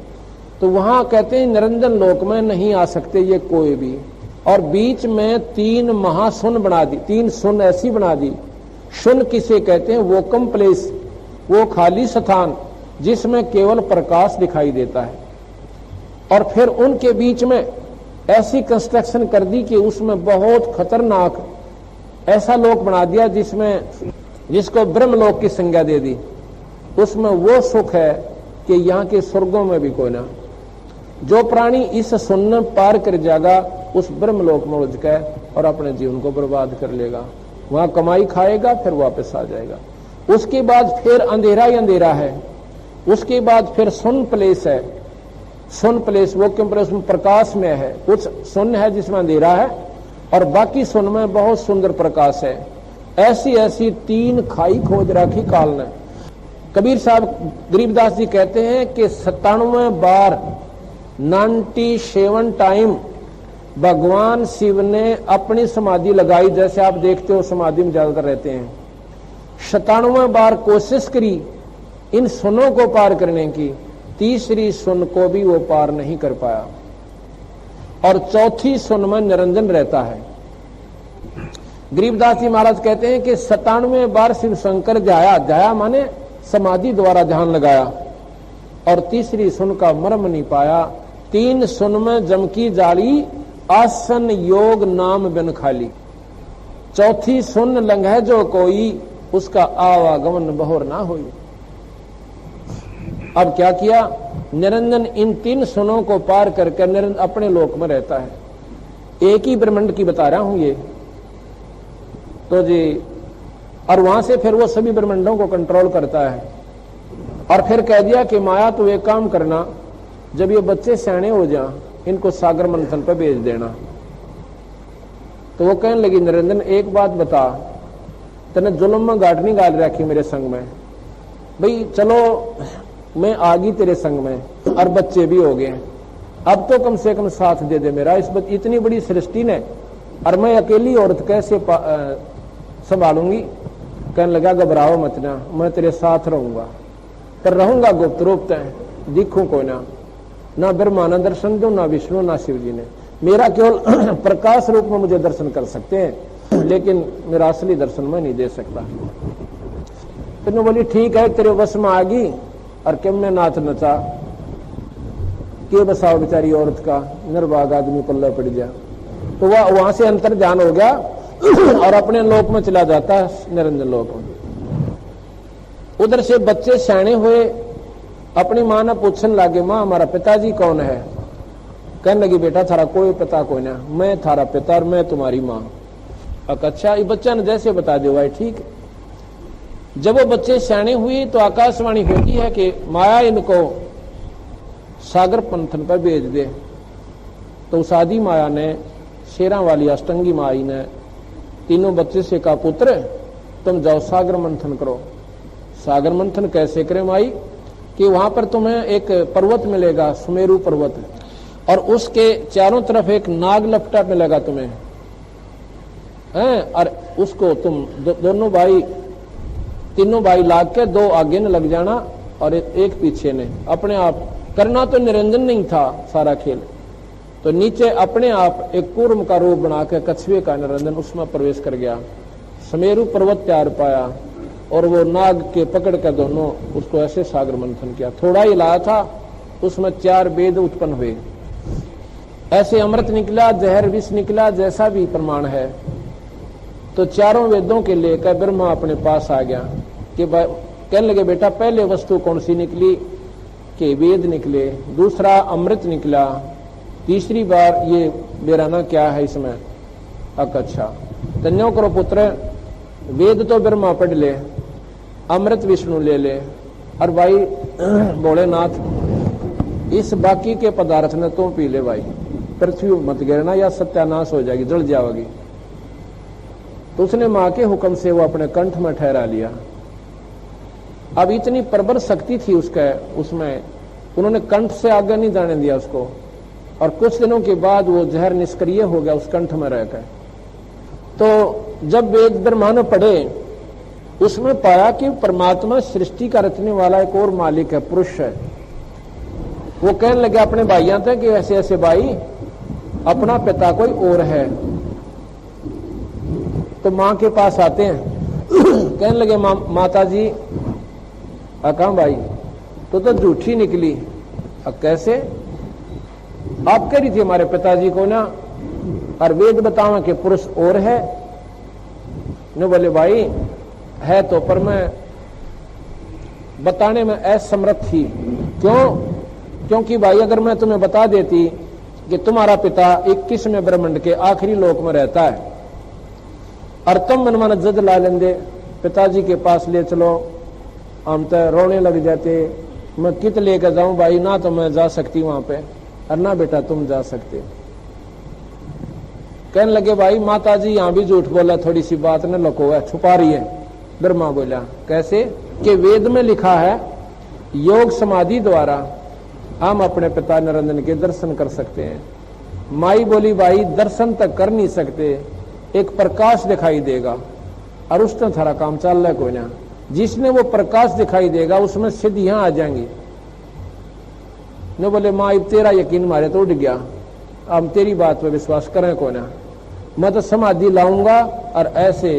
तो वहां कहते हैं निरंजन लोक में नहीं आ सकते ये कोई भी। और बीच में 3 महाशून्य बना दी, 3 शून्य ऐसी बना दी। शून्य किसे कहते हैं, वोकम प्लेस, वो खाली स्थान जिसमें केवल प्रकाश दिखाई देता है। और फिर उनके बीच में ऐसी कंस्ट्रक्शन कर दी कि उसमें बहुत खतरनाक ऐसा लोक बना दिया जिसको ब्रह्मलोक की संज्ञा दे दी। उसमें वो सुख है कि यहाँ के स्वर्गों में भी कोई ना। जो प्राणी इस शून्य पार कर जाएगा उस ब्रह्मलोक में उलझ के और अपने जीवन को बर्बाद कर लेगा, वहां कमाई खाएगा, फिर वापस आ जाएगा। उसके बाद फिर अंधेरा ही अंधेरा है। उसके बाद फिर सुन प्लेस है। सुन प्लेस वो क्यों, उसमें प्रकाश में है। कुछ शून्य है जिसमें अंधेरा है और बाकी शून्य में बहुत सुंदर प्रकाश है। ऐसी ऐसी 3 खाई खोज रखी काल ने। कबीर साहब गरीबदास जी कहते हैं कि 97 बार 97 टाइम भगवान शिव ने अपनी समाधि लगाई। जैसे आप देखते हो समाधि में ज्यादातर रहते हैं। 97 बार कोशिश करी इन सुनों को पार करने की, तीसरी सुन को भी वो पार नहीं कर पाया। और चौथी सुन में निरंजन रहता है। गरीबदास जी महाराज कहते हैं कि 97 बार शिव शंकर जाया माने समाधि द्वारा ध्यान लगाया और तीसरी सुन का मर्म नहीं पाया। 3 सुन में जम की जाली, आसन योग नाम बिन खाली। चौथी सुन लंघे जो कोई, उसका आवागमन बहोर ना होई। अब क्या किया, निरंजन इन 3 सुनों को पार करके निरंजन अपने लोक में रहता है। एक ही ब्रह्मांड की बता रहा हूं ये तो जी, और वहां से फिर वो सभी ब्रह्मांडों को कंट्रोल करता है। और फिर कह दिया कि माया तू एक काम करना, जब ये बच्चे सयाने हो जाएं इनको सागर मंथन पर भेज देना। तो वो कहने लगी, निरंजन एक बात बता, तने जुल्म में गांठ नहीं गाल रखी मेरे संग में, भाई चलो मैं आ गई तेरे संग में और बच्चे भी हो गए, अब तो कम से कम साथ दे दे मेरा, इस इतनी बड़ी सृष्टि ने, और मैं अकेली औरत कैसे संभालूंगी। कहने लगा, घबराओ मत ना, मैं तेरे साथ रहूंगा, पर रहूंगा गुप्त रूप तय, दिखूं कोई ना ब्रह्मा ना दर्शन दो, ना विष्णु ना शिव जी ने, मेरा केवल प्रकाश रूप में मुझे दर्शन कर सकते हैं, लेकिन मेरा असली दर्शन मैं नहीं दे सकता। तो बोली ठीक है, तेरे वश में आ गई, और क्यों में नाच नचा के बसाओ बेचारी औरत का, निर्भाग आदमी पल्ला पड़ गया। तो वह वहां से अंतर ध्यान हो गया और अपने लोक में चला जाता है, निरंजन लोक में। उधर से बच्चे सयाने हुए, अपनी मां ने पूछने लगे, मां हमारा पिताजी कौन है। कहने लगी, बेटा थारा कोई पिता कोई ना, मैं थारा पिता और मैं तुम्हारी मां। अच्छा, ये बच्चा ने जैसे बता दिया भाई ठीक। जब वो बच्चे सयाने हुए तो आकाशवाणी होती है कि माया इनको सागर पंथन पर भेज दे। तो उस आदि माया ने, शेरा वाली अष्टंगी माई ने तीनों बच्चे से कहा, पुत्र तुम जाओ सागर मंथन करो। सागर मंथन कैसे करें माई, कि वहां पर तुम्हें एक पर्वत मिलेगा, सुमेरु पर्वत, और उसके चारों तरफ एक नाग लपटा मिलेगा तुम्हें, और उसको तुम दोनों भाई, तीनों भाई लाग के 2 आगे न लग जाना और एक पीछे ने, अपने आप करना। तो निरंजन नहीं था सारा खेल, तो नीचे अपने आप एक कूर्म का रूप बना के कछुए का निरंजन उसमें प्रवेश कर गया, सुमेरु पर्वत तैयार पाया, और वो नाग के पकड़ कर दोनों उसको ऐसे सागर मंथन किया। थोड़ा ही लाया था, उसमें 4 वेद उत्पन्न हुए, ऐसे अमृत निकला, जहर विष निकला, जैसा भी प्रमाण है। तो चारों वेदों के लेकर ब्रह्मा अपने पास आ गया कि कहने लगे, बेटा पहले वस्तु कौन सी निकली, कि वेद निकले, दूसरा अमृत निकला, तीसरी बार ये बेराना क्या है इसमें। अच्छा, तन्यो करो पुत्र, वेद तो ब्रह्मा पढ़ ले, अमृत विष्णु ले ले, और भाई भोलेनाथ इस बाकी के पदार्थ ने तो पी ले भाई, पृथ्वी मत गिरना या सत्यानाश हो जाएगी, जल जाओगी। तो उसने मां के हुक्म से वो अपने कंठ में ठहरा लिया। अब इतनी प्रबल शक्ति थी उसमें, उन्होंने कंठ से आगे नहीं जाने दिया उसको, और कुछ दिनों के बाद वो जहर निष्क्रिय हो गया उस कंठ में रहकर। तो जब वेद ब्रह्मा ने पढ़े, उसमें पाया कि परमात्मा सृष्टि का रचने वाला एक और मालिक है, पुरुष है। वो कहने लगे अपने भाइयों से कि ऐसे ऐसे भाई, अपना पिता कोई और है। तो मां के पास आते हैं, कहने लगे माता जी, कहा भाई तो झूठी निकली। अब कैसे, आप कह रही थी हमारे पिताजी को ना, और वेद बतावा कि पुरुष और है। ने बोले भाई है तो, पर मैं बताने में असमर्थ थी। क्यों? क्योंकि भाई अगर मैं तुम्हें बता देती कि तुम्हारा पिता 21वें ब्रह्मांड के आखिरी लोक में रहता है, और तुम मन मन जद ला लेंगे, पिताजी के पास ले चलो, हम तो रोने लग जाते, मैं कित लेकर जाऊं भाई, ना तो मैं जा सकती वहां पे, और ना बेटा तुम जा सकते। कहने लगे भाई माता जी यहां भी झूठ बोला, थोड़ी सी बात न लको है, छुपा रही है। ब्रह्मा बोला कैसे, कि वेद में लिखा है योग समाधि द्वारा हम अपने पिता निरंजन के दर्शन कर सकते हैं। माई बोली भाई दर्शन तक कर नहीं सकते, एक प्रकाश दिखाई देगा, और उसने थारा काम चल रहा है कोई ना, जिसने वो प्रकाश दिखाई देगा उसमें सिद्धियां आ जाएंगी। ने बोले माँ तेरा यकीन मारे तो उठ गया, हम तेरी बात पर विश्वास करें को ना, मैं तो समाधि लाऊंगा और ऐसे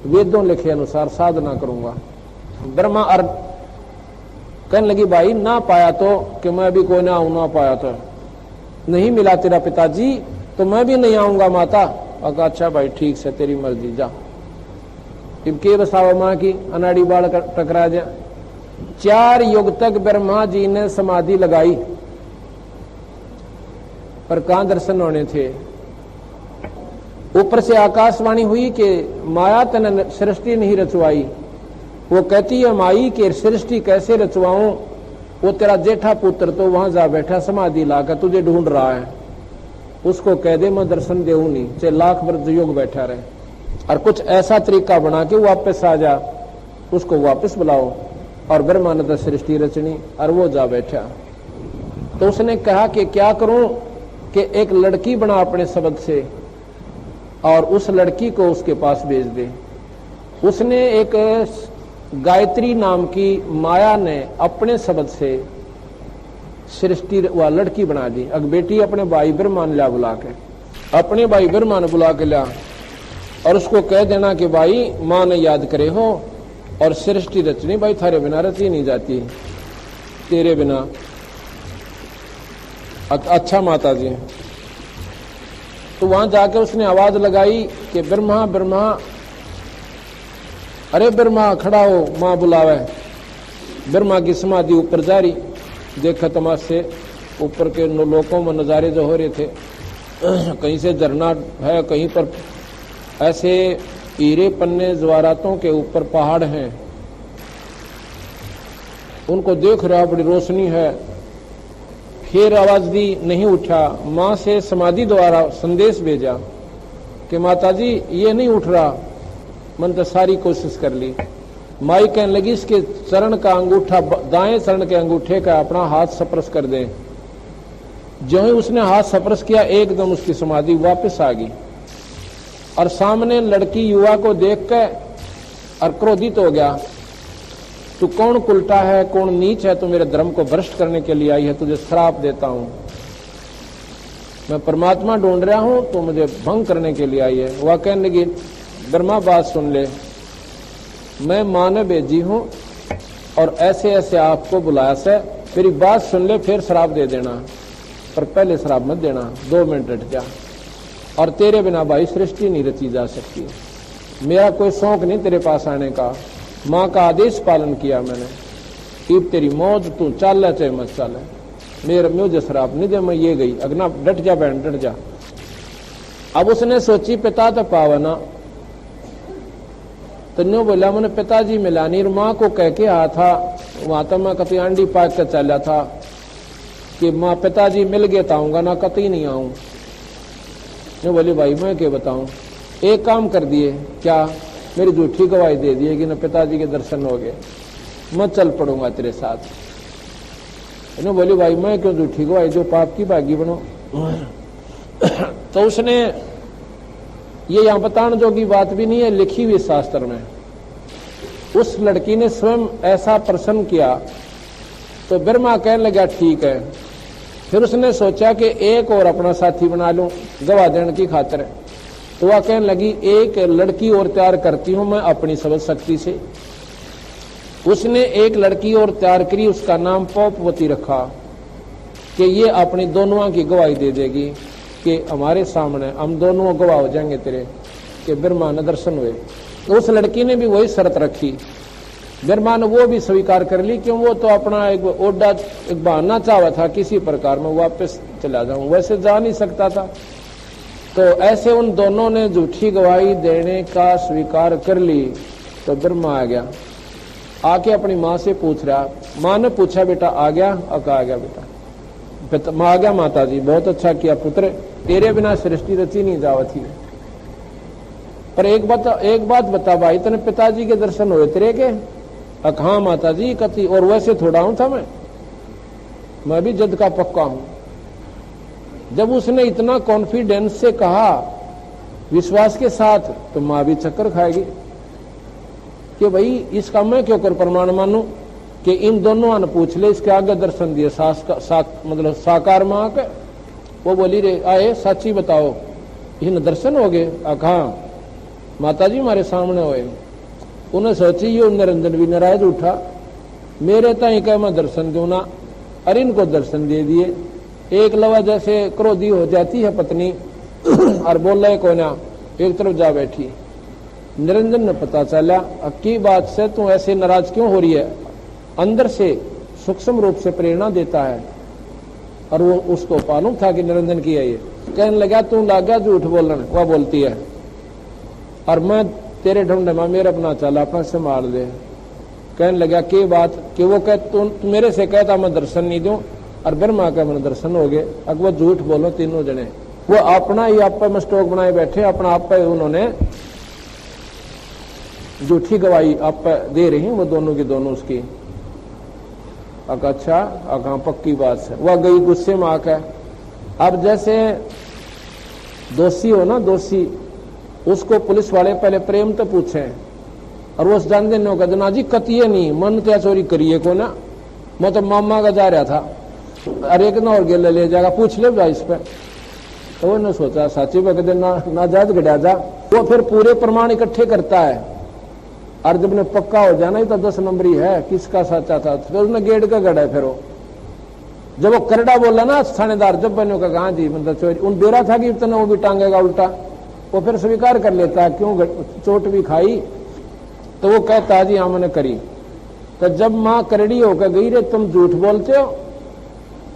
वेदों लिखे अनुसार साधना करूंगा। ब्रह्मा और कहने लगी भाई ना पाया तो कि मैं भी कोई ना आऊं, ना पाया तो नहीं मिला तेरा पिताजी तो मैं भी नहीं आऊंगा माता। अगर अच्छा भाई ठीक से तेरी मर्जी, जा। के बसावा माँ की अनाड़ी बाल टकरा जाए। 4 युग तक ब्रह्मा जी ने समाधि लगाई, पर कहां दर्शन होने थे। ऊपर से आकाशवाणी हुई कि माया तने सृष्टि नहीं रचवाई। वो कहती है माई कि सृष्टि कैसे रचवाऊं, वो तेरा जेठा पुत्र तो वहां जा बैठा समाधि लाकर तुझे ढूंढ रहा है, उसको कह दे मैं दर्शन देऊं नहीं, चाहे लाख वर्ष योग बैठा रहे, और कुछ ऐसा तरीका बना के वापस आ जा, उसको वापस बुलाओ। और ब्रह्मा ने तो सृष्टि रचनी, और वो जा बैठा। तो उसने कहा कि क्या करूं कि एक लड़की बना अपने शब्द से, और उस लड़की को उसके पास भेज दे। उसने एक गायत्री नाम की माया ने अपने शब्द से सृष्टि व लड़की बना दी। अब बेटी अपने भाई ब्रह्मा ने ला बुला के, अपने भाई ब्रह्मा ने बुला के ला, और उसको कह देना कि भाई माँ ने याद करे हो और सृष्टि रचनी, भाई थारे बिना रची नहीं जाती, तेरे बिना। अच्छा माता जी। तो वहां जाके उसने आवाज लगाई कि ब्रह्मा ब्रह्मा, अरे ब्रह्मा खड़ा हो, मां बुलावे। ब्रह्मा की समाधि ऊपर जारी, देखा तमाशे ऊपर के लोकों में नजारे जो हो रहे थे। कहीं से झरना है, कहीं पर ऐसे हीरे पन्ने ज्वारातों के ऊपर पहाड़ हैं, उनको देख रहा, बड़ी रोशनी है। फिर आवाज दी, नहीं उठा। मां से समाधि द्वारा संदेश भेजा कि माताजी ये नहीं उठ रहा, मन तो सारी कोशिश कर ली। माई कहने लगी इसके चरण का अंगूठा, दाएं चरण के अंगूठे का अपना हाथ स्पर्श कर दे। जो ही उसने हाथ स्पर्श किया, एकदम उसकी समाधि वापस आ गई। और सामने लड़की युवा को देख के और क्रोधित हो गया, तू कौन कुलटा है, कौन नीच है, तू मेरे धर्म को भ्रष्ट करने के लिए आई है, तुझे श्राप देता हूं। मैं परमात्मा ढूंढ रहा हूं, तो मुझे भंग करने के लिए आई है। वह कहने लगी, ब्रह्मा बात सुन ले, मैं मां ने भेजी हूं और ऐसे ऐसे आपको बुलाया से, मेरी बात सुन ले, फिर श्राप दे देना, पर पहले श्राप मत देना, 2 मिनट हट जा। और तेरे बिना भाई सृष्टि नहीं रची जा सकती। मेरा कोई शौक नहीं तेरे पास आने का, मां का आदेश पालन किया मैंने। ईब तेरी मौज, तू चाल चाहे मत चाल, मेरे मुझे श्राप नहीं दे, मैं ये गई। अगना डट जा बहन, डट जा। अब उसने सोची पिता तो पावना, तो न्यू बोला मैंने पिताजी मिलानी, माँ को कह के आया था, वहां तो मैं कति अंडी पाक कर चला था कि माँ पिताजी मिल गए तो आऊंगा, ना कति नहीं आऊं। न्यू बोली भाई मैं क्या बताऊं, एक काम कर दिए, क्या, मेरी झूठी गवाही दे दिए कि न पिताजी के दर्शन हो गए, मैं चल पड़ूंगा तेरे साथ। न्यू बोली भाई मैं क्यों झूठी गवाही, जो पाप की भागी बनो। तो उसने ये यहां बताने जोगी बात भी नहीं है, लिखी हुई शास्त्र में। उस लड़की ने स्वयं ऐसा प्रश्न किया, तो ब्रह्मा कहने लगा ठीक है। फिर उसने सोचा कि एक और अपना साथी बना लूं गवाह देने की खातिर। तो वह कहने लगी एक लड़की और तैयार करती हूं मैं अपनी सबद शक्ति से। उसने एक लड़की और तैयार करी, उसका नाम पौपवती रखा कि ये अपनी दोनों की गवाही दे देगी कि हमारे सामने हम दोनों गवाह हो जाएंगे तेरे कि ब्रह्मा ने दर्शन हुए। तो उस लड़की ने भी वही शर्त रखी, ब्रह्मा ने वो भी स्वीकार कर ली, क्यों वो तो अपना एक ओडा एक बहाना चाहा था, किसी प्रकार में वापस चला जाऊं, वैसे जा नहीं सकता था। तो ऐसे उन दोनों ने झूठी गवाही देने का स्वीकार कर ली। तो ब्रह्मा आ गया, आके अपनी माँ से पूछ रहा। माँ ने पूछा बेटा आ गया? आ गया बेटा। माँ आ गया माता जी, बहुत अच्छा किया पुत्र, तेरे बिना सृष्टि रची नहीं जावती। पर एक बात बता भाई, तने पिताजी के दर्शन हुए तेरे के? हाँ माता जी कति, और वैसे थोड़ा हूं था मैं भी जद का पक्का हूं। जब उसने इतना कॉन्फिडेंस से कहा, विश्वास के साथ, तो मां भी चक्कर खाएगी कि भाई इसका मैं क्यों कर प्रमाण मानूं कि इन दोनों ने पूछ ले, इसके आगे दर्शन दिए मतलब साकार मां के। वो बोली रे आए सच्ची बताओ, इन दर्शन हो गए? हाँ माता जी हमारे सामने हुए। उन्हें सोची ये निरंजन भी नाराज उठा, मेरे ताई कह मैं दर्शन दूं ना, अरे इनको दर्शन दे दिए। एक लवा जैसे क्रोधी हो जाती है पत्नी और बोल रहे को ना, एक तरफ जा बैठी। निरंजन ने पता चला, की बात से तू ऐसे नाराज क्यों हो रही है? अंदर से सूक्ष्म रूप से प्रेरणा देता है। और वो उसको मालूम था कि निरंजन की है ये। कहने लगा तू लागा झूठ बोलने, वह बोलती है और मैं तेरे ढूंढे में मेरा अपना चला अपना संभाल दे। कहने लगा की बात कि वो कह तू मेरे से कहता मैं दर्शन नहीं दूं और ब्रह्मा का मन दर्शन हो गए। अब वो झूठ बोलो तीनों जने, वो अपना ही आप पे मस्टोक बनाए बैठे, अपना आप पे उन्होंने झूठी गवाही आप पे दे रही वो दोनों की दोनों उसकी। अच्छा हाँ पक्की बात है। वह गई गुस्से में आकर। अब जैसे दोषी हो ना, दोषी उसको पुलिस वाले पहले प्रेम तो पूछे और वो जानते नहीं होगा जना जी कतिये नहीं मन क्या चोरी करिए को ना, मैं तो मामा का जा रहा था अरे एक ना और गेले ले जाएगा पूछ ले इस पर। तो उन्होंने सोचा साची भगत ना जात गड़ा जा। वो फिर पूरे प्रमाण इकट्ठे करता है और जब ने पक्का हो जाना ही तो 10 नंबरी है किसका सच्चा था। फिर उसने गेड़ का गड़ा। फिर वो जब वो करड़ा बोला ना थानेदार जब बनो का हाँ जी मतलब चोरी उन डेरा था कि इतना वो भी टांगेगा उल्टा, वो फिर स्वीकार कर लेता है क्यों चोट भी खाई। तो वो कहता जी हाँ मैंने करी। तो जब माँ करड़ी होकर गई रे तुम झूठ बोलते हो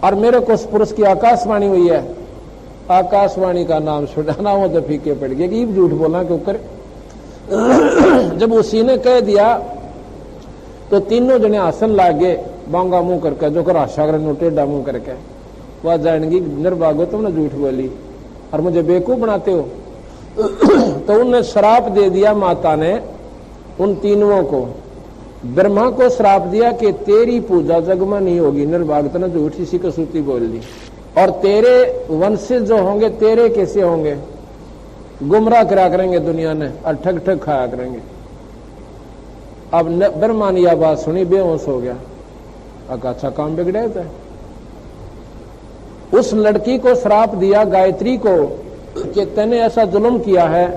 और मेरे को उस पुरुष की आकाशवाणी हुई है, आकाशवाणी का नाम छुड़ाना हो तो फीके पड़ गए कि झूठ बोलना क्यों कर। जब उसी ने कह दिया तो तीनों जने आसन लागे बांगा मुंह करके जो कर आशा कर टेढ़ा मुंह करके वह जानेगी निर्भागो तुमने झूठ बोली और मुझे बेवकूफ बनाते हो। तो उन्हें श्राप दे दिया माता ने उन तीनों को। ब्रह्मा को श्राप दिया कि तेरी पूजा जग में नहीं होगी, निर्भाग ने झूठी सी कसूती बोल दी और तेरे वंशज जो होंगे तेरे कैसे होंगे, गुमराह करा करेंगे दुनिया ने और ठग ठग खाया करेंगे। अब ब्रह्मा ने यह बात सुनी बेहोश हो गया। अच्छा काम बिगड़े थे। उस लड़की को श्राप दिया गायत्री को कि तूने ऐसा जुल्म किया है,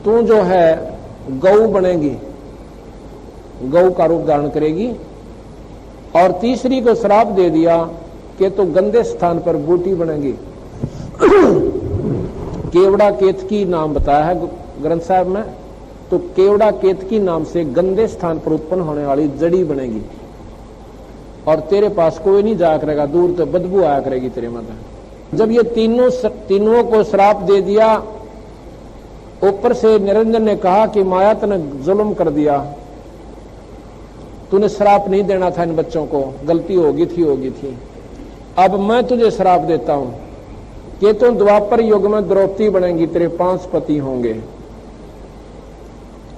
तू जो है गौ बनेगी, गौ का रूप धारण करेगी। और तीसरी को श्राप दे दिया कि तू गंदे स्थान पर बूटी बनेगी। केवड़ा केतकी नाम बताया है ग्रंथ साहब में, तो केवड़ा केतकी नाम से गंदे स्थान पर उत्पन्न होने वाली जड़ी बनेगी और तेरे पास कोई नहीं जाया करेगा, दूर तो बदबू आया करेगी तेरे माता। जब ये तीनों को श्राप दे दिया, ऊपर से निरंजन ने कहा कि माया तूने जुल्म कर दिया, तूने श्राप नहीं देना था इन बच्चों को, गलती होगी थी। अब मैं तुझे श्राप देता हूं कि तुम द्वापर युग में द्रौपदी बनेंगी, तेरे 5 पति होंगे।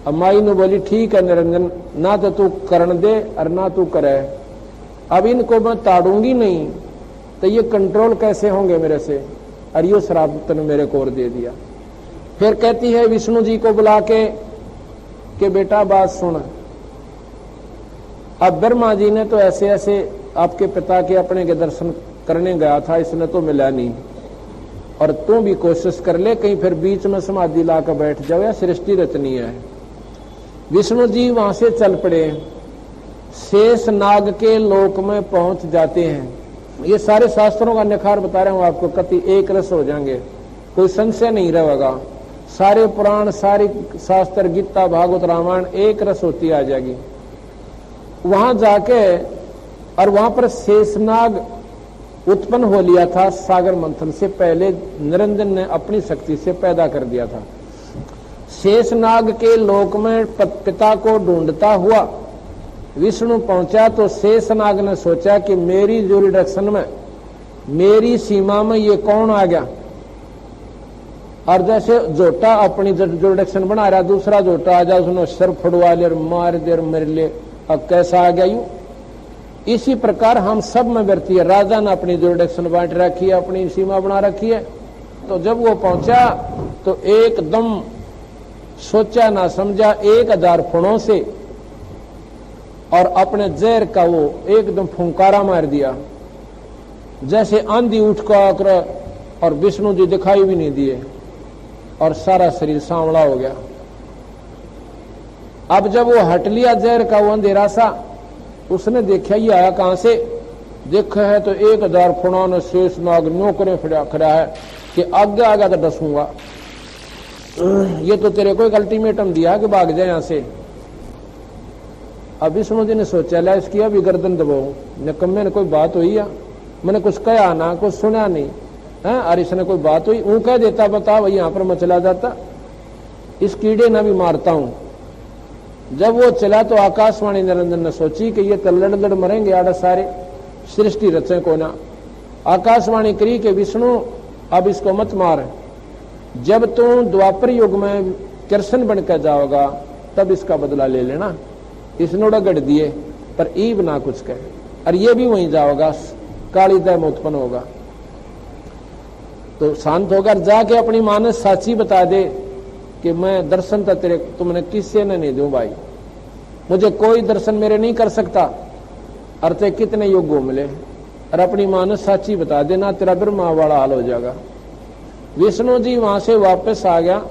अब माई ने बोली ठीक है निरंजन, ना तो तू करण दे और ना तू करे, अब इनको मैं ताड़ूंगी नहीं तो ये कंट्रोल कैसे होंगे मेरे से, और ये श्राप तूने मेरे को और दे दिया। फिर कहती है विष्णु जी को बुला के कि बेटा बात सुन, अब ब्रह्मा जी ने तो ऐसे ऐसे आपके पिता के अपने के दर्शन करने गया था, इसने तो मिला नहीं, और तू भी कोशिश कर ले कहीं फिर बीच में समाधि ला कर बैठ जाओ या सृष्टि रचनी है। विष्णु जी वहां से चल पड़े, शेष नाग के लोक में पहुंच जाते हैं। ये सारे शास्त्रों का निखार बता रहा हूं आपको, कति एक रस हो जाएंगे, कोई संशय नहीं रहेगा। सारे पुराण सारे शास्त्र गीता भागवत रामायण एक रस होती आ जाएगी। वहां जाके और वहां पर शेषनाग उत्पन्न हो लिया था, सागर मंथन से पहले निरंजन ने अपनी शक्ति से पैदा कर दिया था। शेषनाग के लोक में पिता को ढूंढता हुआ विष्णु पहुंचा तो शेषनाग ने सोचा कि मेरी जुरिडक्शन में, मेरी सीमा में ये कौन आ गया। और जैसे जोटा अपनी जुरिडक्शन बना रहा, दूसरा जोटा आ जाए उसने सर फड़वा ले और मार दे और मेरे लिए, अब कैसा आ गया यूं। इसी प्रकार हम सब में व्यर्ती है। राजा ने अपनी जुरिडक्शन बांट रखी है, अपनी सीमा बना रखी है। तो जब वो पहुंचा तो एकदम सोचा ना समझा 1000 फुणों से और अपने जहर का वो एकदम फुंकारा मार दिया, जैसे आंधी उठ को आकर, और विष्णु जी दिखाई भी नहीं दिए और सारा शरीर सांवला हो गया। अब जब वो हट लिया जहर का वो अंधेरा सा, उसने देखा ये आया कहां से, देखा है तो 1000 फुणों ने शेषनाग नौकरे खड़ा है कि आगे आगे तो डसूंगा, ये तो तेरे को एक अल्टीमेटम दिया कि भाग जाए यहां से। अब विष्णु जी ने सोचा ला इसकी अभी गर्दन दबाऊ, निकम्मे ने कोई बात हुई या मैंने कुछ कहा ना, कुछ सुना नहीं है, और इसने कोई बात हुई ऊ कह देता, बता वही यहां पर मैं चला जाता, इस कीड़े ने भी मारता हूं। जब वो चला तो आकाशवाणी निरंजन ने सोची कि ये तो लड़ लड़ मरेंगे आड़ा सारे, सृष्टि रचे को ना। आकाशवाणी करी कि विष्णु अब इसको मत मार, जब तू द्वापर युग में कृष्ण बनकर जाओगा तब इसका बदला ले लेना। इसने उड़गड़ दिए पर ईब ना कुछ कहे, और ये भी वहीं जाओगा, काली दय में उत्पन्न होगा। तो शांत होकर जाके अपनी मां ने साची बता दे कि मैं दर्शन तो तेरे तुमने किससे ने नहीं दूं भाई, मुझे कोई दर्शन मेरे नहीं कर सकता, अर्थे कितने युग घूम ले, और अपनी मां ने साची बता देना, तेरा ब्रह्मा वाला हाल हो जाएगा। विष्णु जी वहां से वापस आ गया,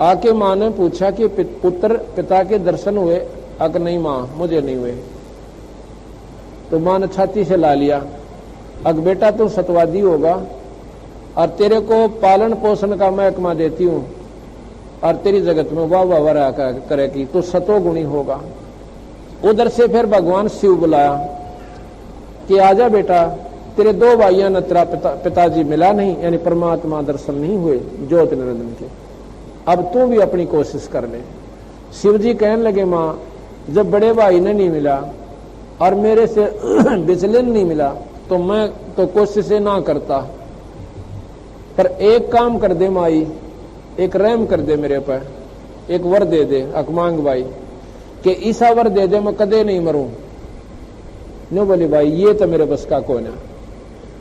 आके मां ने पूछा कि पुत्र पिता के दर्शन हुए? अगर नहीं मां मुझे नहीं हुए। तो मां ने छाती से ला लिया, अग बेटा तू सतवादी होगा और तेरे को पालन पोषण का महकमा देती हूं और तेरी जगत में वाह वाह वाह करेगी, तो सतोगुणी होगा। उधर से फिर भगवान शिव बुलाया कि आजा बेटा, तेरे दो भाइयों ने तेरा पिताजी मिला नहीं, यानी परमात्मा दर्शन नहीं हुए ज्योत निरंजन के, अब तू भी अपनी कोशिश कर ले। शिव जी कहने लगे मां जब बड़े भाई ने नहीं मिला और मेरे से विचलन नहीं मिला तो मैं तो कोशिश ना करता, पर एक काम कर दे माई, एक रहम कर दे मेरे पर, एक वर दे दे अकमांग भाई कि ऐसा वर दे दे मैं कदे नहीं मरूं। नो बोली भाई ये तो मेरे बस का कौन है,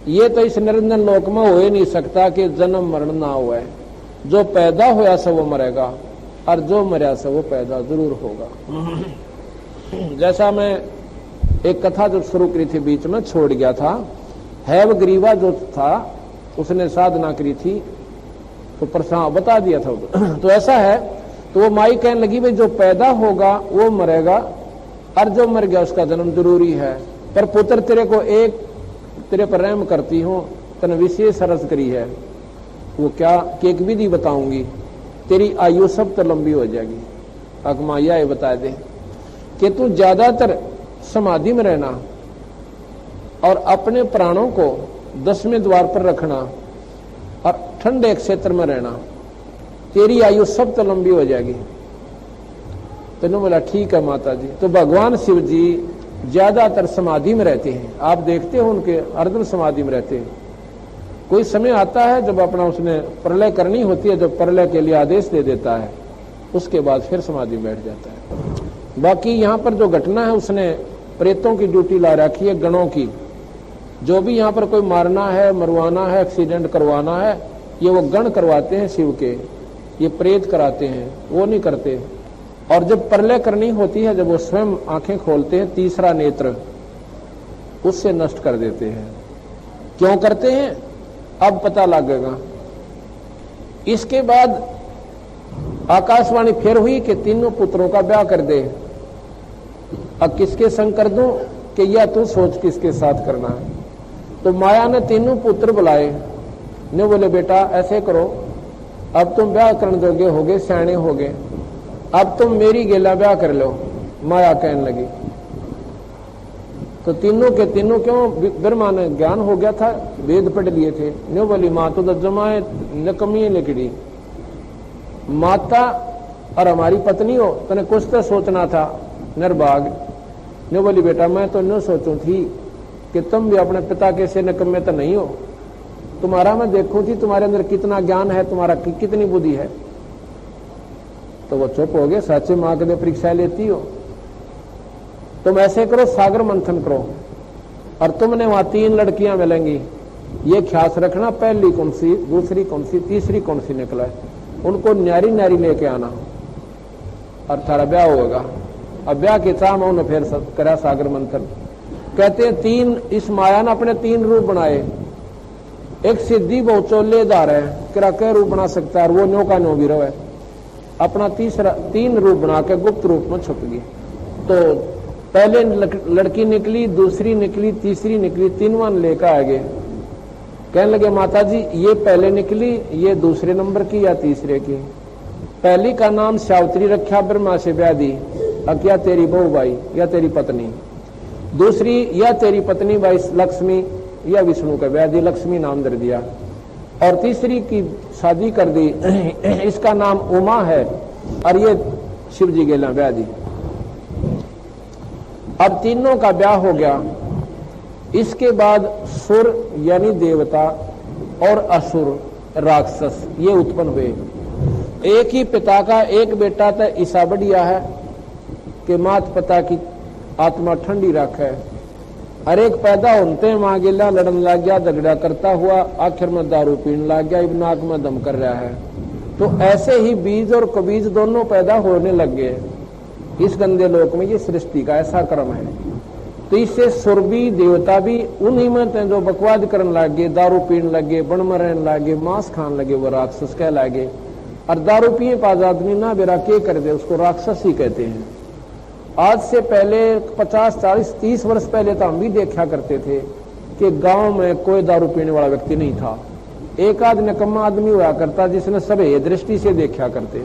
ये तो इस निरंजन लोक में हो ही नहीं सकता कि जन्म मरण ना हुआ है, जो पैदा होया सब वो मरेगा और जो मरा सब वो पैदा जरूर होगा। जैसा मैं एक कथा जब शुरू करी थी बीच में छोड़ गया था, हैव ग्रीवा जो था उसने साधना करी थी तो प्रश्न बता दिया था। तो ऐसा है, तो वो माई कहने लगी भाई जो पैदा होगा वो मरेगा और जो मर गया उसका जन्म जरूरी है, पर पुत्र तेरे को एक तेरे पर रहम करती हूं, तने विशेष रस करी है, वो क्या कि एक विधि बताऊंगी, तेरी आयु सब तो लंबी हो जाएगी। अकमा यह बता दे कि तू ज्यादातर समाधि में रहना और अपने प्राणों को 10वें द्वार पर रखना और ठंडे क्षेत्र में रहना, तेरी आयु सब तो लंबी हो जाएगी। तो बोला ठीक है माता जी। तो भगवान शिव जी ज्यादातर समाधि में रहते हैं, आप देखते हो उनके अर्धन समाधि में रहते हैं। कोई समय आता है जब अपना उसने प्रलय करनी होती है, जब प्रलय के लिए आदेश दे देता है उसके बाद फिर समाधि बैठ जाता है। बाकी यहाँ पर जो घटना है उसने प्रेतों की ड्यूटी ला रखी है, गणों की, जो भी यहाँ पर कोई मारना है, मरवाना है, एक्सीडेंट करवाना है, ये वो गण करवाते हैं शिव के, ये प्रेत कराते हैं, वो नहीं करते। और जब प्रलय करनी होती है, जब वो स्वयं आंखें खोलते हैं, तीसरा नेत्र उससे नष्ट कर देते हैं। क्यों करते हैं अब पता लगेगा। इसके बाद आकाशवाणी फिर हुई कि तीनों पुत्रों का ब्याह कर दे। अब किसके संग कर दूं कि या तू सोच किसके साथ करना है। तो माया ने तीनों पुत्र बुलाए, ने बोले बेटा ऐसे करो, अब तुम ब्याह करने जोगे हो गए, सियाणे हो गए, अब तुम मेरी गेला ब्याह कर लो। माया कहने लगी। तो तीनों के तीनों, क्यों ब्रह्मा ने ज्ञान हो गया था, वेद पढ़ लिए थे, न्यू बोली माँ तो जमाए नकमी लिकड़ी, माता और हमारी पत्नी हो, तने कुछ तो सोचना था निर्भाग। न्यू बोली बेटा मैं तो न्यू सोचू थी कि तुम भी अपने पिता के से नकम्मे तो नहीं हो, तुम्हारा मैं देखूं थी तुम्हारे अंदर कितना ज्ञान है, तुम्हारा कितनी बुद्धि है। तो वो चुप हो गए, सच्चे माँ के लिए परीक्षा लेती हो। तुम ऐसे करो, सागर मंथन करो और तुमने वहां 3 लड़कियां मिलेंगी, ये ख्यास रखना पहली कौन सी, दूसरी कौन सी, तीसरी कौन सी निकला है, उनको न्यारी न्यारी लेके आना और थारा ब्याह होगा। अब ब्याह के चाह में फिर करा सागर मंथन। कहते हैं 3 इस माया ने अपने 3 रूप बनाए। एक सिद्धि बहुत चोलेदार है, किरा क्या रूप बना सकता है, वो न्यो का न्यो भी रहे, अपना तीसरा 3 रूप बना के गुप्त रूप में छुप गई। तो पहले लड़की निकली, दूसरी निकली, तीसरी निकली, 3वां लेकर आ गए। कहने लगे माता जी ये पहले निकली, ये दूसरे नंबर की या तीसरे की। पहली का नाम सावित्री रखा, ब्रह्मा से ब्याह दी, क्या तेरी बहू भाई या तेरी पत्नी, दूसरी या तेरी पत्नी भाई लक्ष्मी या विष्णु का ब्याह दी, लक्ष्मी नाम दे दिया, और तीसरी की शादी कर दी, इसका नाम उमा है और ये शिव जी गेला ब्याह दी। अब तीनों का ब्याह हो गया। इसके बाद सुर यानी देवता और असुर राक्षस ये उत्पन्न हुए। एक ही पिता का एक बेटा था, ईसा बढ़िया है कि मात पिता की आत्मा ठंडी रखे। हर एक पैदा होते वहां गिला लड़न लग गया, झगड़ा करता हुआ आखिर में दारू पीने लग गया, नाक में दम कर रहा है। तो ऐसे ही बीज और कबीज दोनों पैदा होने लग गए इस गंदे लोक में। ये सृष्टि का ऐसा क्रम है। तो इससे सुर भी देवता भी उन्हीं में थे जो बकवाद करने लग गए, दारू पीने लगे, बन में रहने लगे, मांस खाने लगे, वो राक्षस कह लगे। और दारू पिए पास आदमी ना बेरा के कर दे उसको राक्षस ही कहते हैं। आज से पहले 50, 40, 30 वर्ष पहले तो हम भी देखा करते थे कि गांव में कोई दारू पीने वाला व्यक्ति नहीं था। एक आध निकम्मा आदमी हुआ करता जिसने सभी दृष्टि से देखा करते।